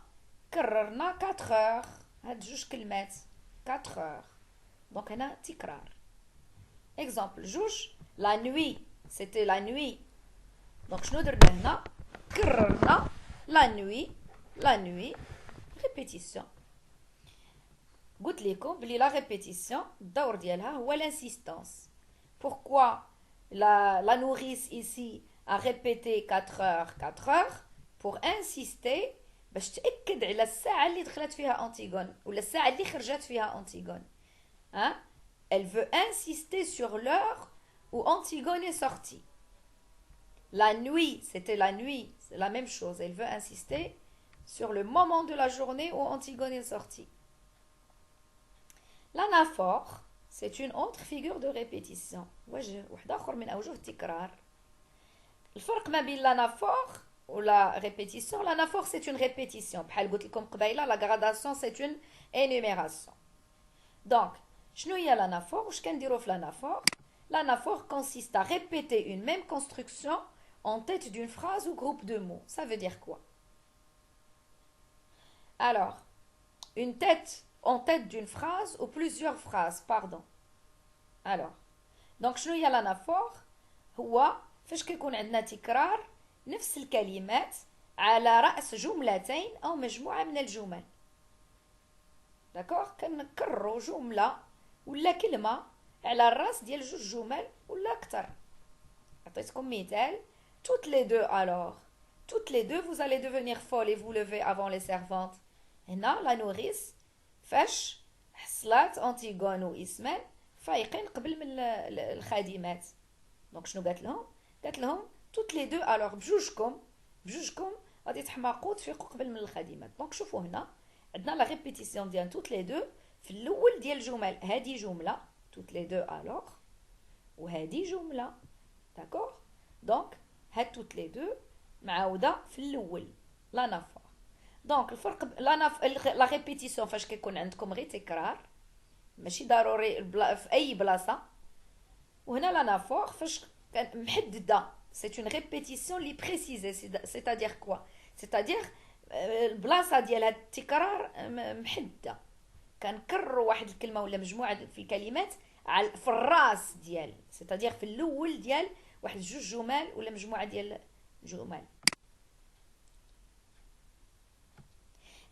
4 heures. هاد جوج كلمات 4 heures. دونك هنا تكرار. Exemple جوج la nuit. C'était la nuit. دونك شنو درنا هنا كررنا la nuit répétition. قلت لكم بلي لا ريبيتيسيون الدور ديالها هو l'insistance. Pourquoi la nourrice ici a répété 4 heures pour insister باش تأكد على الساعة اللي دخلت فيها أنتيغون ولا الساعة اللي خرجت فيها أنتيغون. Hein? Elle veut insister sur l'heure où Antigone est sortie. La nuit, c'était la nuit, c'est la même chose. Elle veut insister sur le moment de la journée où Antigone est sortie. L'anaphore, c'est une autre figure de répétition. وجه واحد آخر من أوجه التكرار. الفرق ما بين l'anaphore ou la répétition. L'anaphore, c'est une répétition. بحال قلت لكم قبيلة, la gradation, c'est une énumération. Donc, شنو هي l'anaphore واش كنديرو في l'anaphore? L'anaphore consiste à répéter une même construction en tête d'une phrase ou groupe de mots. Ça veut dire quoi? Alors, une tête en tête d'une phrase ou plusieurs phrases, pardon. Alors, donc شنو هي l'anaphore؟ هو فاش كيكون عندنا تكرار نفس الكلمات على رأس جملتين أو مجموعة من الجمل. داكوغ كنكرروا جملة ولا كلمة على الراس ديال جوج جمل ولا أكثر. عطيتكم مثال. Toutes les deux alors. Toutes les deux vous allez devenir folle et vous lever avant les servantes. هنا la nourrice فاش حصلات أنتيغون وإسمان فايقين قبل من الخادمات. دونك شنو قالت لهم؟ قالت لهم toutes les deux alors بجوجكم غادي تحماقوا تفيقوا قبل من الخادمات. دونك شوفوا هنا عندنا لا ريبيتيسيون ديال toutes les deux في الاول ديال الجمل. هذه جمله toutes les deux alors وهذه جمله. داكوغ دونك هاد toutes les deux معاوده في الاول لانافور. دونك الفرق لا ريبيتيسيون فاش كيكون عندكم غير تكرار ماشي ضروري في اي بلاصه. وهنا لانافور فاش محدده. C'est une répétition li précisée. C'est-à-dire quoi? C'est-à-dire البلاصه ديال هاد التكرار محدده. كنكرروا واحد الكلمه ولا مجموعه في الكلمات في الراس ديال. C'est-à-dire في الاول ديال واحد جوج جمل ولا مجموعه ديال جمل.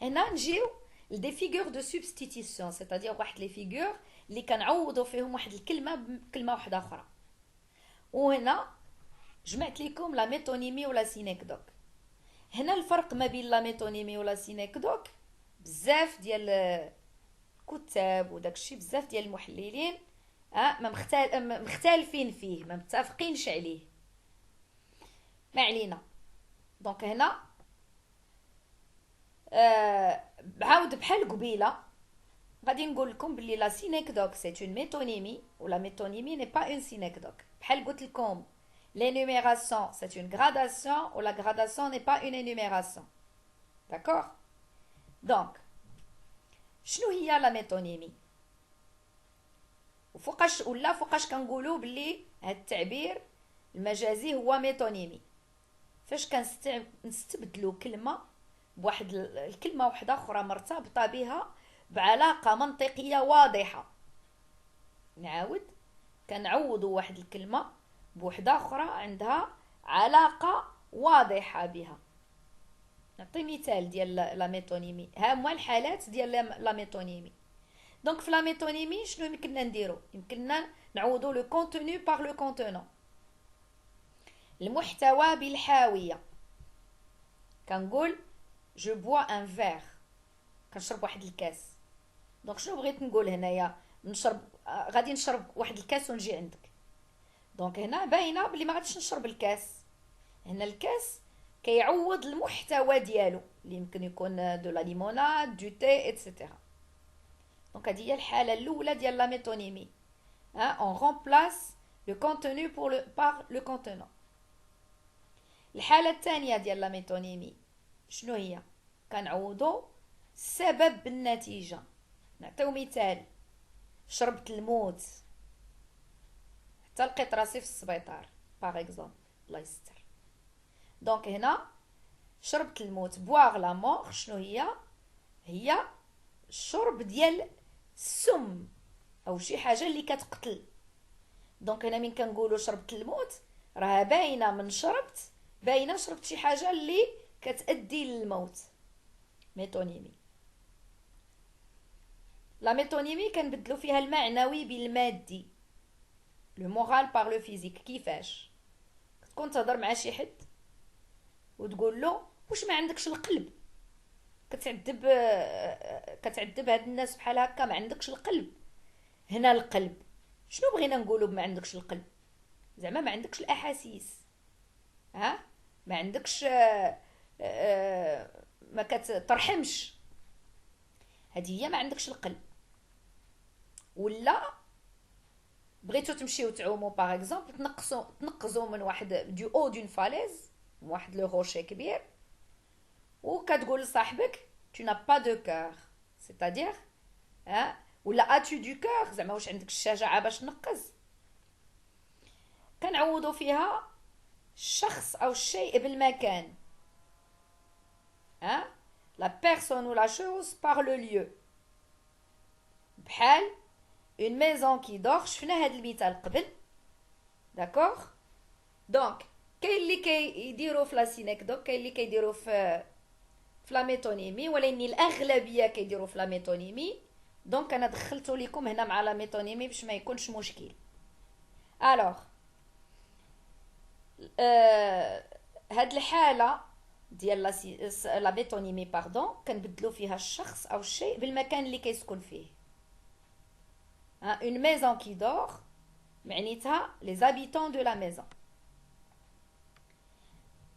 هنا نجيو لدي فيغور دو سبستيتيسيون. C'est-à-dire واحد لي فيغور اللي كنعوضوا فيهم واحد الكلمه بكلمه واحده اخرى. وهنا جمعت لكم لا ميتونيمي ولا سينيكدوك. هنا الفرق ما بين لا ميتونيمي ولا سينيكدوك بزاف ديال الكتاب وداكشي بزاف ديال المحللين ما مختلفين فيه ما متفقينش عليه. ما علينا. دونك هنا عاود بحال قبيله غادي نقول لكم بلي لا سينيكدوك سي اون ميتونيمي ولا ميتونيمي ني با اون سينيكدوك. بحال قلت لكم l'énumération c'est une gradation ou la gradation n'est pas une énumération. D'accord? Donc شنو هي لا ميتونيمي؟ فوقاش كنقولوا بلي هاد التعبير المجازي هو ميتونيمي؟ فاش كنستبدلوا كلمه بواحد الكلمه واحده اخرى مرتبطه بها بعلاقه منطقيه واضحه. نعاود كنعوضوا واحد الكلمه بوحده اخرى عندها علاقه واضحه بها. نعطي مثال ديال لا ميتونيمي. ها هما الحالات ديال لا ميتونيمي. دونك في لا ميتونيمي شنو يمكننا نديرو؟ يمكننا نعوضوا لو كونتوني بار لو كونتونون. المحتوى بالحاويه. كنقول جو بوا ان فير كنشرب واحد الكاس. دونك شنو بغيت نقول هنايا؟ غادي نشرب واحد الكاس ونجي عندك. دونك هنا باينه بلي ما غاديش نشرب الكاس. هنا الكاس كيعوض المحتوى ديالو اللي يمكن يكون دو لا ليموناد دو تي اتسيتيرا. دونك هذه هي الحاله الاولى ديال لا ميتونيمي. on remplace le contenu par le contenant. الحاله الثانيه ديال لا ميتونيمي شنو هي؟ كنعوضوا السبب بالنتيجه. نعطيو مثال: شربت الموت حتى لقيت راسي في السبيطار باغ اكزومبل، الله يستر. دونك هنا شربت الموت، بواغ لا مور، شنو هي؟ هي الشرب ديال السم او شي حاجه اللي كتقتل. دونك هنا من كنقولوا شربت الموت راه باينه من شربت، باينه شربت شي حاجه اللي كتأدي للموت. ميتونيمي. لا ميتونيمي كنبدلوا فيها المعنوي بالمادي، لو مورال بار لو فيزيك. كيفاش؟ تكون تهضر مع شي حد وتقول له واش ما عندكش القلب، كتعذب هاد الناس بحال هكا، ما عندكش القلب. هنا القلب شنو بغينا نقولوا بما عندكش القلب؟ زعما ما عندكش الاحاسيس، ها، ما عندكش ما كترحمش، هذه هي ما عندكش القلب. ولا بغيتو تمشيو تعوموا باغ اكزومبل، تنقزوا من واحد دو او دون فاليز، واحد لو روشي كبير، وكتقول لصاحبك tu n'as pas de cœur، c'est-à-dire ها، ولا as-tu du cœur، زعما واش عندك الشجاعه باش تنقز. كنعوضوا فيها الشخص او الشيء بالمكان، ها، la personne ou la chose par le lieu. بحال une maison qui dort، شفنا هذا المثال قبل، داكوغ. دونك كاين اللي كيديروا في لا سينيكدوك، كاين اللي كيديروا في لا ميتونيمي، ولكن الاغلبيه كيديروا في لا ميتونيمي. دونك انا دخلتو لكم هنا مع لا ميتونيمي باش ما يكونش مشكل. الوغ هاد الحاله ديال لا ميتونيمي باردون كنبدلوا فيها الشخص او الشيء بالمكان اللي كيسكن فيه. اون ميزون كي دور معنيتها لي زابيتون دو لا ميزون.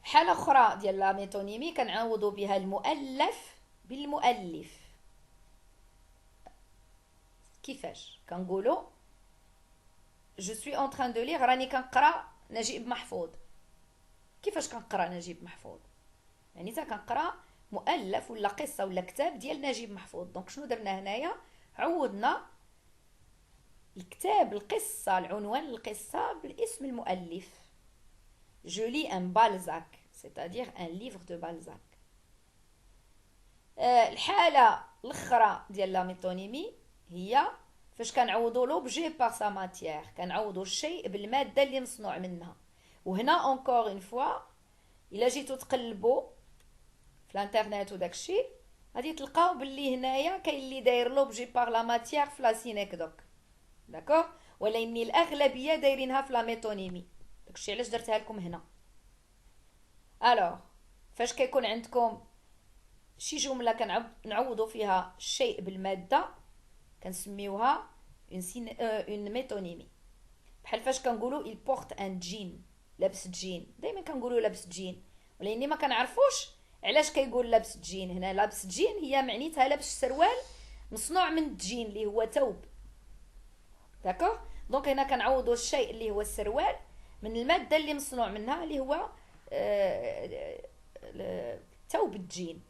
حاله اخرى ديال لا ميتونيمي كنعوضوا بها المؤلف بالمؤلف. كيفاش؟ كنقولوا جو سوي اون تران دو ليغ، راني كنقرا نجيب محفوظ. كيفاش كنقرا نجيب محفوظ؟ يعني تا كنقرا مؤلف ولا قصه ولا كتاب ديال نجيب محفوظ. دونك شنو درنا هنايا؟ عوضنا الكتاب، القصه، العنوان القصه بالاسم المؤلف. je lis un Balzac، c'est-à-dire un livre de Balzac. الحاله الاخرى ديال لا ميتونيمي هي فاش كنعوضوا لوبجي بار سا ماتيير، كنعوضوا الشيء بالماده اللي مصنوع منها. وهنا اونكور اون فوا الا جيتو تقلبوا في الانترنت وداكشي غادي تلقاو باللي هنايا كاين اللي داير لوبجي بار لا ماتيير في لا سينيكدوك، داكوغ، ولكن الاغلبيه دايرينها في لا ميتونيمي. داكشي علاش درتها لكم هنا. الوغ فاش كيكون عندكم شي جمله كنعوضوا فيها الشيء بالماده كنسميوها اون ميتونيمي. بحال فاش كنقولوا il porte un jean، لابس جين، دائما كنقولوا لابس جين، ولكن ما كنعرفوش علاش كيقول لابس جين. هنا لابس جين هي معنيتها لابس سروال مصنوع من الجين اللي هو ثوب، داكوغ. دونك هنا كنعوضوا الشيء اللي هو السروال من الماده اللي مصنوع منها اللي هو ثوب الجين.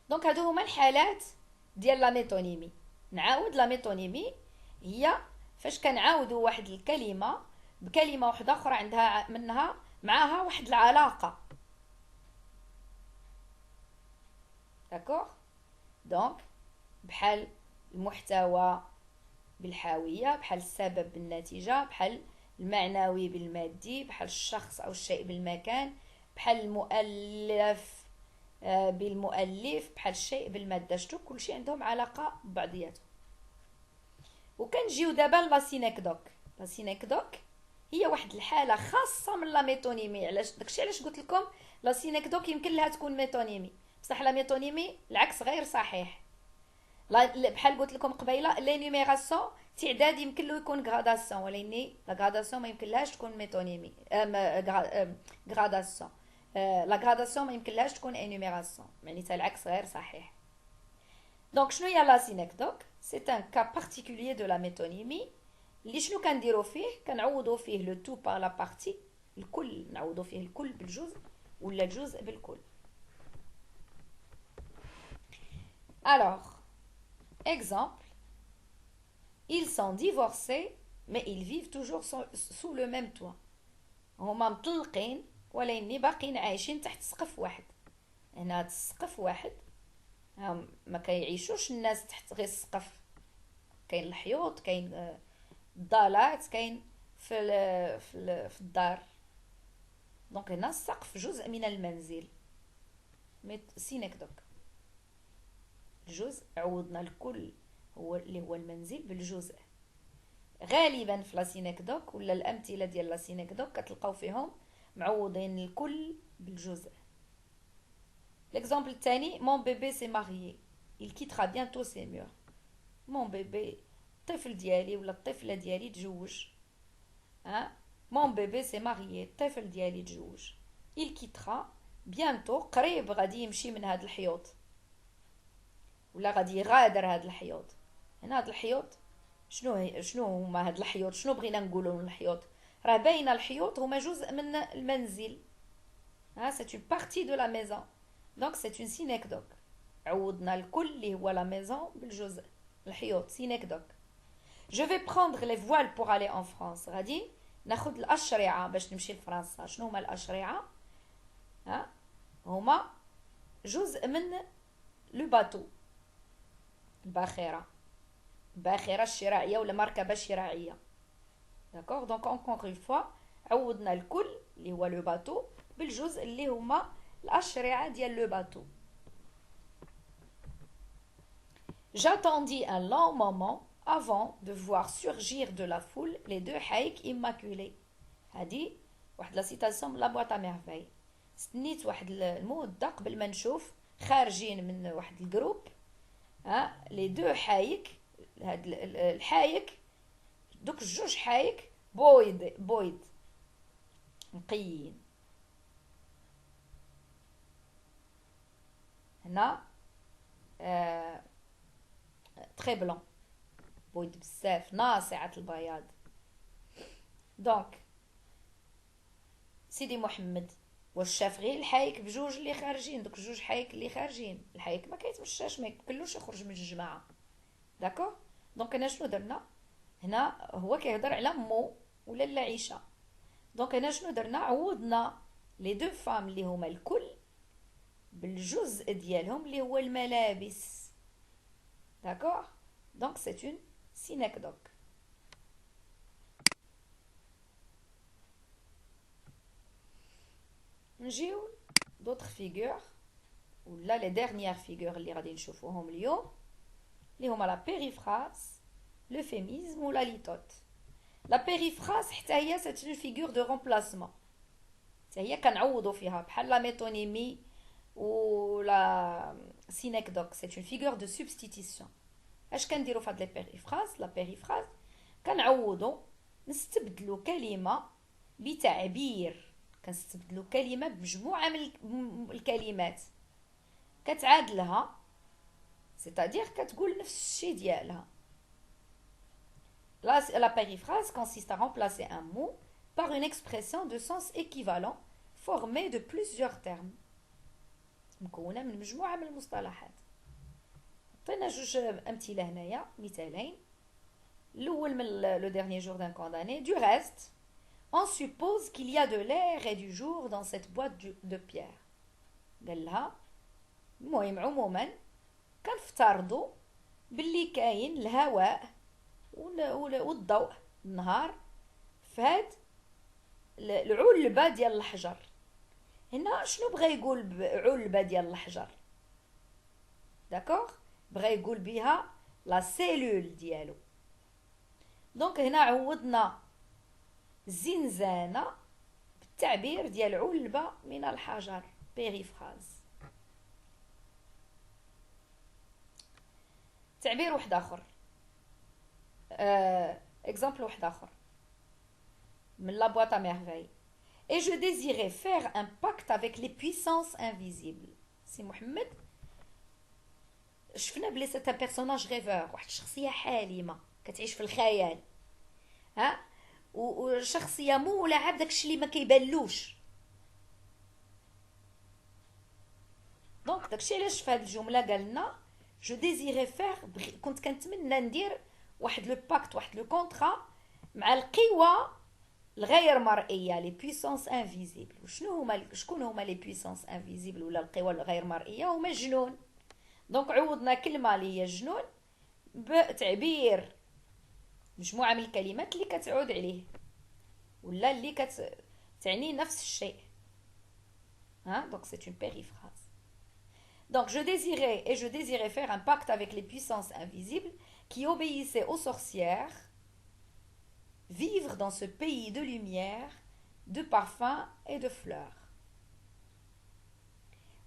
دونك هادو هما الحالات ديال لا ميتونيمي. نعاود لا ميتونيمي هي فاش كنعاودوا واحد الكلمه بكلمه واحده اخرى عندها منها معاها واحد العلاقه، داكوغ. دونك بحال المحتوى بالحاويه، بحال السبب بالنتيجه، بحال المعنوي بالمادي، بحال الشخص او الشيء بالمكان، بحال المؤلف بالمؤلف، بحال الشيء بالماده. شتو كلشي عندهم علاقه ببعضياتهم. وكنجيو دابا لا سينيكدوك. لا سينيكدوك هي واحد الحاله خاصه من لا ميتونيمي. علاش؟ داكشي علاش قلت لكم لا سينيكدوك يمكن لها تكون ميتونيمي، بصح لا ميتونيمي العكس غير صحيح. بحال قلت لكم قبيله لي نيميراسيون تعداد يمكن له يكون غراداسيون، ولكن لا غراداسيون ما يمكن لهاش تكون ميتونيمي. غراداسيون لا غراداسيون ما يمكن لهاش تكون انيميراسيون، معناتها العكس غير صحيح. دونك شنو هي لا سينيكدوك؟ سي ان كا بارتيكولير دو لا ميتونيمي اللي شنو كنديرو فيه؟ كنعوضو فيه لو تو بار لا بارتي، الكل نعوضو فيه الكل بالجزء ولا الجزء بالكل. Alors, exemple, ils sont divorcés mais ils vivent toujours sous le même toit. هما مطلقين ولكن باقيين عايشين تحت سقف واحد. هنا هاد السقف واحد، ما كيعيشوش الناس تحت غير السقف، كاين الحيوط، كاين الضالات، كاين في الدار. دونك هنا السقف جزء من المنزل. سينكدوك الجزء عوضنا الكل هو اللي هو المنزل بالجزء. غالبا في لاسينكدوك ولا الامثله ديال لاسينكدوك كتلقاو فيهم معوضين الكل بالجزء. l'exemple الثاني mon bébé s'est marié il quittera bientôt ses murs. mon bébé الطفل ديالي ولا الطفله ديالي تزوج. mon bébé s'est marié الطفل ديالي تزوج. il quittera bientôt قريب غادي يمشي من هذا الحيوط ولا غادي يغادر هذا الحيوط. هنا هذا الحيوط شنو هما هاد الحيوط؟ شنو بغينا نقولوا من الحيوط؟ راه باينه الحيوط هما جزء من المنزل. سي اون بارتي دو لا ميزون. دونك سي اون سينيكدوك. عوضنا الكل اللي هو لا ميزون بالجزء الحيوط. سينيكدوك. جو في بروندر لي فوال بور الي ان فرانس. غادي ناخذ الاشرعه باش نمشي لفرنسا. شنو هما الاشرعه؟ هما جزء من لو باتو، الباخره، الباخره الشراعيه ولا مركبه شراعيه. داكوغ. دونك اونكور اون فوا عوضنا الكل اللي هو لو باتو بالجزء اللي هما الاشرعه ديال لو باتو. J'attendis un long moment avant de voir surgir de la foule les deux حايك immaculés. هادي واحد لا سيتاسيون من لا بواط ا ميرفاي. استنيت واحد المده قبل ما نشوف خارجين من واحد الجروب لي دو حايك. هاد الحايك دوك الجوج حايك بويض نقيين. هنا تري بلون، بويض بزاف، ناصعة البياض. دونك سيدي محمد واش شاف غير الحايك بجوج اللي خارجين؟ دوك الجوج حايك اللي خارجين، الحايك ما كيتمشاش، ما يمكنلوش يخرج من الجماعه. داكوغ. دونك هنا شنو درنا؟ هنا هو كيهضر على مو ولا العيشه. دونك هنا شنو درنا؟ عوضنا لي دو فام اللي هما الكل بالجزء ديالهم اللي هو الملابس. داكوغ. دونك سي اون سينيكدوك. نجيو دوطخ فيغور ولا لي ديرنيير فيغور اللي غادي نشوفوهم اليوم اللي هما لا بيريفراز، لو فيميزم ولا ليتوت. لا بيريفراز حتى هي سيت اون فيغور دو رومبلاسمون، حتى هي كنعوضو فيها بحال لا ميتونيمي ولا سينيكدوك. سيت اون فيغور دو سبستيتيسيون. اش كنديرو فهاد لي بيريفراز؟ لا بيريفراز كنعوضو، نستبدلو كلمه بتعبير، كنستبدلو كلمه بمجموعه من الكلمات كتعادلها، سيتادير كتقول نفس الشيء ديالها. La périphrase consiste à remplacer un mot par une expression de sens équivalent formée de plusieurs termes. مكونه من مجموعه من المصطلحات. عطينا جوج امثله هنايا، مثالين. الاول من لو ديرني جور دان كونداني. Du reste, on suppose qu'il y a de l'air et du jour dans cette boîte de pierre. قال لها المهم عموما كنفترضوا باللي كاين الهواء والضوء النهار في هاد العلبة ديال الحجر. هنا شنو بغا يقول بعلبة ديال الحجر؟ داكوغ. بغا يقول بها لا سيلول ديالو. دونك هنا عوضنا الزنزانة بالتعبير ديال علبة من الحجر. بيريفراز. تعبير واحد اخر، اكزامبل واحد اخر من لا بواط ا ميرفاي. Et je désirais faire un pacte avec les puissances invisibles. سي محمد شفنا بلي سي ان بيرسوناج ريفور، واحد الشخصيه حالمه كتعيش في الخيال. ها، وشخصيه مولعه بداكشي اللي ما كيبانلوش. دونك داكشي علاش في هاد الجمله قال لنا جو ديزيري فير، كنت كنتمنى ندير واحد لو باكت، واحد لو كونطرا مع القوى الغير مرئيه، لي بويسونس انفيزيبل. وشنو هما، شكون هما لي بويسونس انفيزيبل ولا القوى الغير مرئيه؟ هما الجنون. دونك عوضنا كلمه اللي هي الجنون بتعبير مجموعه من الكلمات اللي كتعود عليه ولا اللي كتعني نفس الشيء. ها، دونك سي اون بيريفراز. Donc je désirais faire un pacte avec les puissances invisibles qui obéissaient aux sorcières, vivre dans ce pays de lumière, de parfums et de fleurs.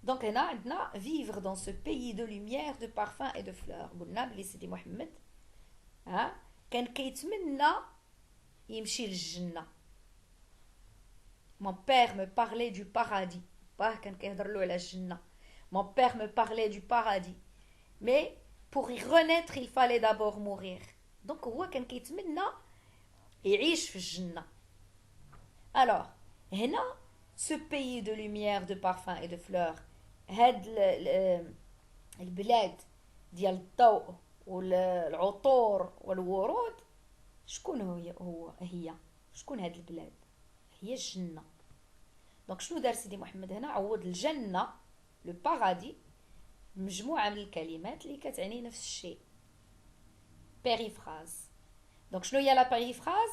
Donc هنا عندنا vivre dans ce pays de lumière, de parfums et de fleurs. قلنا بلي سيدي محمد كان كيتمنى يمشي للجنة. Mon père me parlait du paradis. باه كان كيهضر له على الجنة. Mon père me parlait du paradis. Mais pour y renaître, il fallait d'abord mourir. Donc هو كان كيتمنى يعيش في الجنة. Alors, هنا ce pays de lumière, de parfums et de fleurs، هاد البلاد ديال الضوء والعطور والورود، شكون هي شكون هاد البلاد؟ هي الجنة. دونك شنو دار سيدي محمد هنا؟ عوض الجنة لو بارادي مجموعة من الكلمات اللي كتعني نفس الشيء. بيريفراز. دونك شنو هي لا بيريفراز؟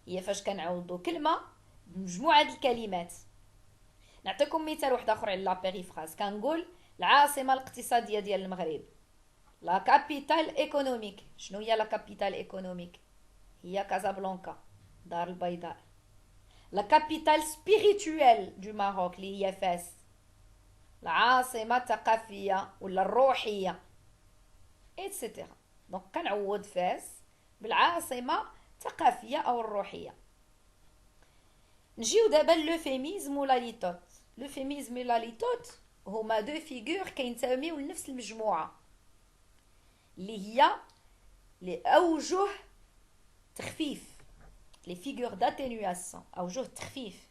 هي فاش كنعوضو كلمة بمجموعة الكلمات. نعطيكم مثال واحد اخر على لا بيريفراز. كنقول العاصمة الاقتصادية ديال المغرب، لا كابيتال ايكونوميك. شنو هي لا كابيتال ايكونوميك؟ هي كازابلانكا، دار البيضاء. لا كابيتال سبيريتويل دو ماروك اللي هي فاس، العاصمة الثقافية ولا الروحية ايتترا. دونك كنعوض فاس بالعاصمة الثقافية او الروحية. نجيو دابا لوفيميزم ولا ليتوت. لوفيميزم ولا ليتوت هما دو فيغور كينتميو لنفس المجموعة اللي هي لأوجه تخفيف، لي فيغور داتينياسيون، اوجه التخفيف.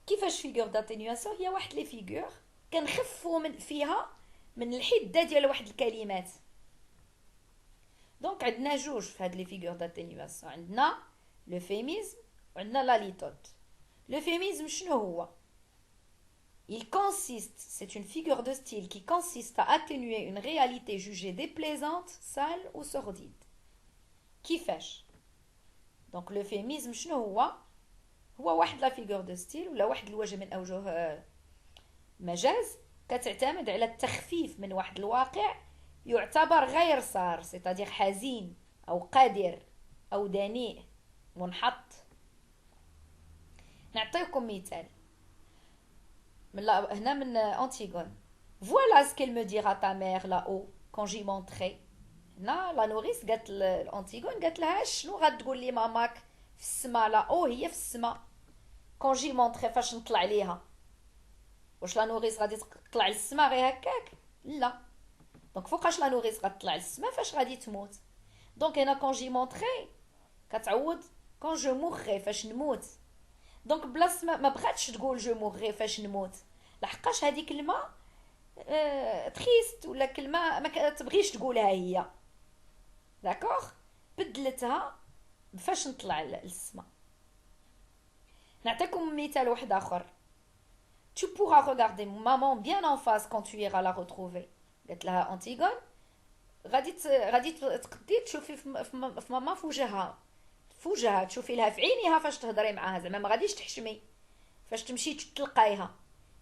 كيفاش فيغور داتينياسيون؟ هي واحد لي فيغور كنخفوا من فيها من الحده ديال واحد الكلمات. دونك عندنا جوج في هاد لي فيغور داتينياسيون، عندنا لو فيميزم وعندنا لا ليتوت. لو فيميزم شنو هو؟ Il consiste, c'est une figure de style qui consiste à atténuer une réalité jugée déplaisante, sale ou sordide. كيفاش؟ دونك لو فيميزم شنو هو؟ هو واحد لا فيغور دو ستيل ولا واحد الوجه من اوجه مجاز كتعتمد على التخفيف من واحد الواقع يعتبر غير صار، سيتادير حزين او قادر او دنيء منحط. نعطيكم مثال هنا من أنتيغون. Voilà ce qu'elle me dira ta mère là-haut quand j'y monterai. هنا لا نوريس قالت لأنتيغون، قالت لها شنو غتقول لي ماماك في السما؟ لا-haut هي في السما، quand j'y monterai فاش نطلع ليها. واش لا نوريس غادي تطلع للسما غير هكاك؟ لا. دونك فوقاش لا نوريس غتطلع للسما؟ فاش غادي تموت. دونك هنا quand j'y monterai كتعوض quand je mourrai فاش نموت. دونك بلاص ما بغاتش تقول جو موغري فاش نموت، لحقاش هذه كلمه تريست ولا كلمه ما تبغيش تقولها هي. داكوغ، بدلتها فاش نطلع للسما. نعطيكم مثال واحد اخر. Tu pourras regarder maman bien en face quand tu iras la retrouver. قالت لها أنتيغون غادي تقدي تشوفي في ماما في وجهها، في وجهها تشوفي لها في عينيها فاش تهضري معاها، زعما ما غاديش تحشمي فاش تمشي تلقايها.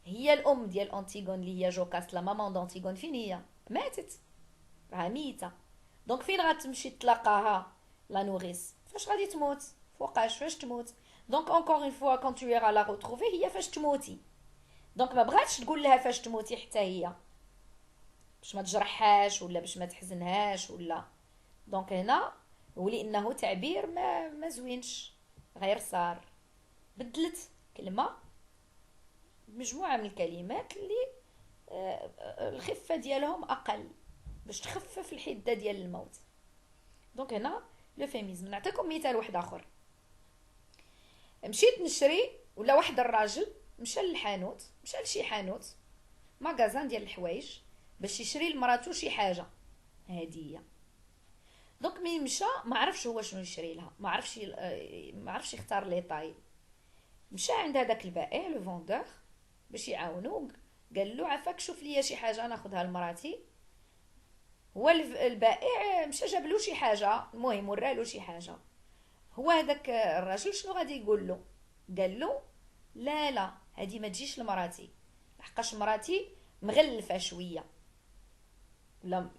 هي الام ديال انتيغون اللي هي جوكاس، لا مامان دانتيغون، فين هي؟ ماتت، راها ميته. دونك فين غتمشي تلاقاها لا نوريس؟ فاش غادي تموت. فوقاش فاش تموت. دونك اونكور اون فوا كون تو ايرا لا روتروفي هي فاش تموتي. دونك ما بغاتش تقول لها فاش تموتي حتى هي باش ما تجرحهاش ولا باش ما تحزنهاش ولا. دونك هنا ولانه تعبير ما زوينش، غير صار، بدلت كلمه مجموعه من الكلمات اللي الخفه ديالهم اقل. باش تخفف الحده ديال الموت. دونك هنا لو فيميزم. نعطيكم مثال واحد اخر. مشيت نشري، ولا واحد الراجل مشى للحانوت، مشى لشي حانوت ماغازان ديال الحوايج باش يشري لمراتو شي حاجه هديه. دونك ملي مشى ما عرفش هو شنو يشري لها، ما عرفش يختار لي طاي. مشى عند هذاك البائع لو فوندور باش يعاونو، قال له عافاك شوف ليا شي حاجه ناخذها لمراتي. هو البائع مشى جاب له شي حاجه، المهم ورالو شي حاجه. هو هذاك الراجل شنو غادي يقول له؟ قال له لا لا هذه ما تجيش لمراتي، لحقاش مراتي مغلفه شويه ولا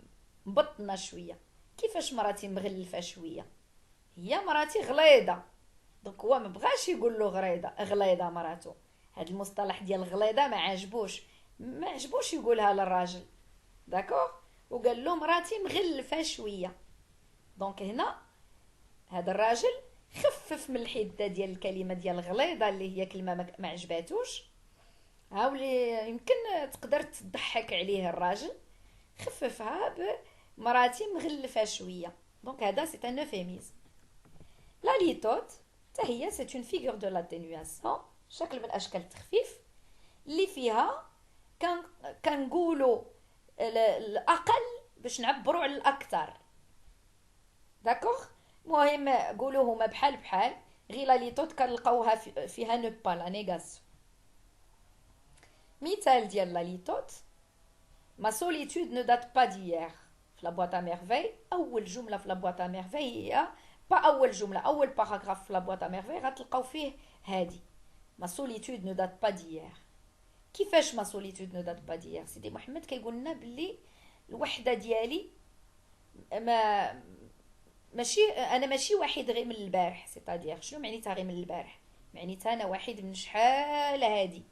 مبطنه شويه. كيفاش مراتي مغلفه شويه؟ هي مراتي غليظه. دونك هو ما بغاش يقول له غليظه مراتو. هذا المصطلح ديال الغليظه ما عجبوش يقولها للراجل. داكوغ. وقال له مراتي مغلفه شويه. دونك هنا هذا الراجل خفف من الحده ديال الكلمه ديال غليظه اللي هي كلمه ما عجباتوش، هاولي يمكن تقدر تضحك عليه الراجل، خففها بمراتي مغلفه شويه. دونك هذا سي ان اوفيميزم. لا ليتوت حتى هي سي اون فيغور دو لاتينياسيون، شكل من اشكال التخفيف اللي فيها كنقولوا الاقل باش نعبروا على الاكثر. داكوغ. المهم قولوهما بحال بحال، غير لا ليتوت كنلقاوها فيها نو با لا نيغاسيون. مثال ديال لا ليتوت: ما سوليتود نو دات با ديير. في لا بواط ا ميرفي اول جمله في لا بواط ا ميرفي هي با اول جمله، اول باراغراف في لا بواط ا ميرفي غتلقاو فيه هادي ما سوليتود نو دات با ديير. كيفاش ما سوليتود نو دات با ديير؟ سيدي محمد كيقول لنا باللي الوحده ديالي ما ماشي واحد غير من البارح. سيتادير شنو معنيتها غير من البارح؟ معنيتها انا واحد من شحال هادي.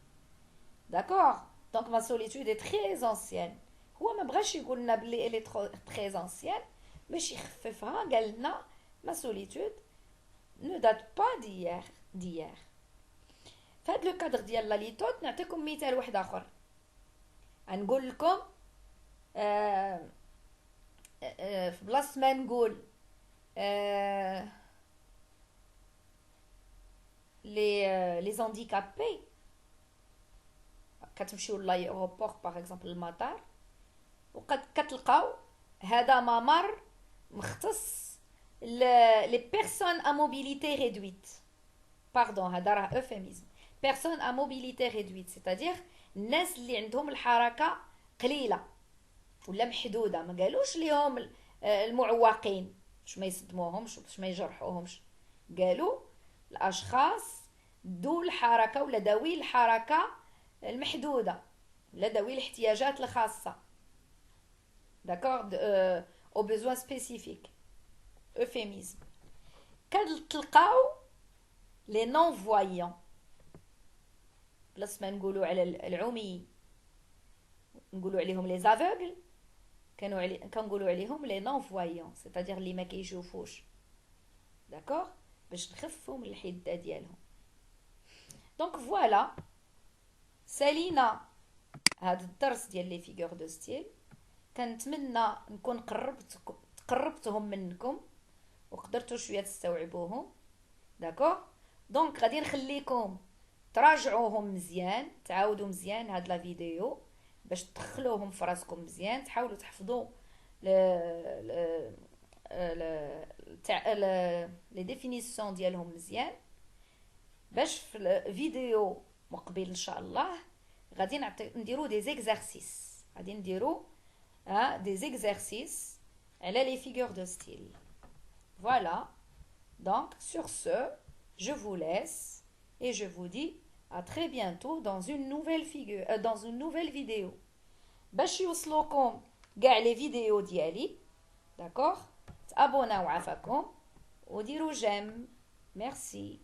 داكوغ. دونك ما سوليتود اي تري انسيان. هو ما بغاش يقول لنا بلي الي تري انسيان، باش يخففها قال لنا ما سوليتود نو دات با ديير. فهاد لو كادر ديال لا ليتوت نعطيكم مثال واحد اخر. غنقول لكم في بلاصه ما نقول لي زانديكابي، كتمشيو لايروبور باغ اكزومبل المطار، وقد كتلقاو هذا ممر مختص لي بيرسون ا موبيليتي ريدويت. باردون هذا راه اوفيميزم. بيرسون ا موبيليتي ريدويت سيتادير الناس اللي عندهم الحركه قليله ولا محدوده. ما قالوش ليهم المعوقين باش ما يصدموهمش باش ما يجرحوهمش، قالوا الاشخاص ذو الحركه ولا ذوي الحركه المحدوده ولا ذوي الاحتياجات الخاصه. داكوغ. او بيزوان سبيسيفيك. اوفيميزم. كتلقاو لي نون فوايون، بلاص ما نقولوا على العمي نقولوا عليهم لي زافوغل، كنقولوا عليهم لي نون فوايون، سيتادير اللي ما كيشوفوش. داكوغ. باش نخفوا من الحده ديالهم. دونك فوالا سالينا هذا الدرس ديال لي فيغور دو ستيل. كنتمنى نكون قربتهم منكم وقدرتوا شويه تستوعبوهم. داكوغ. دونك غادي نخليكم تراجعوهم مزيان، تعاودوا مزيان هاد لا فيديو باش تدخلوهم في راسكم مزيان، تحاولوا تحفظوا لي ديفينيسيون ديالهم مزيان، باش في الفيديو مقبل ان شاء الله غادي نديرو دي زيكزارسيس، غادي نديرو دي زيكزارسيس على لي فيغور دو ستيل. Voilà. Donc sur ce, je vous laisse et je vous dis à très bientôt dans une nouvelle vidéo. باش يوصلوكم كاع لي فيديو ديالي. داكوغ. تابوناو عافاكم وديروا جيم. ميرسي.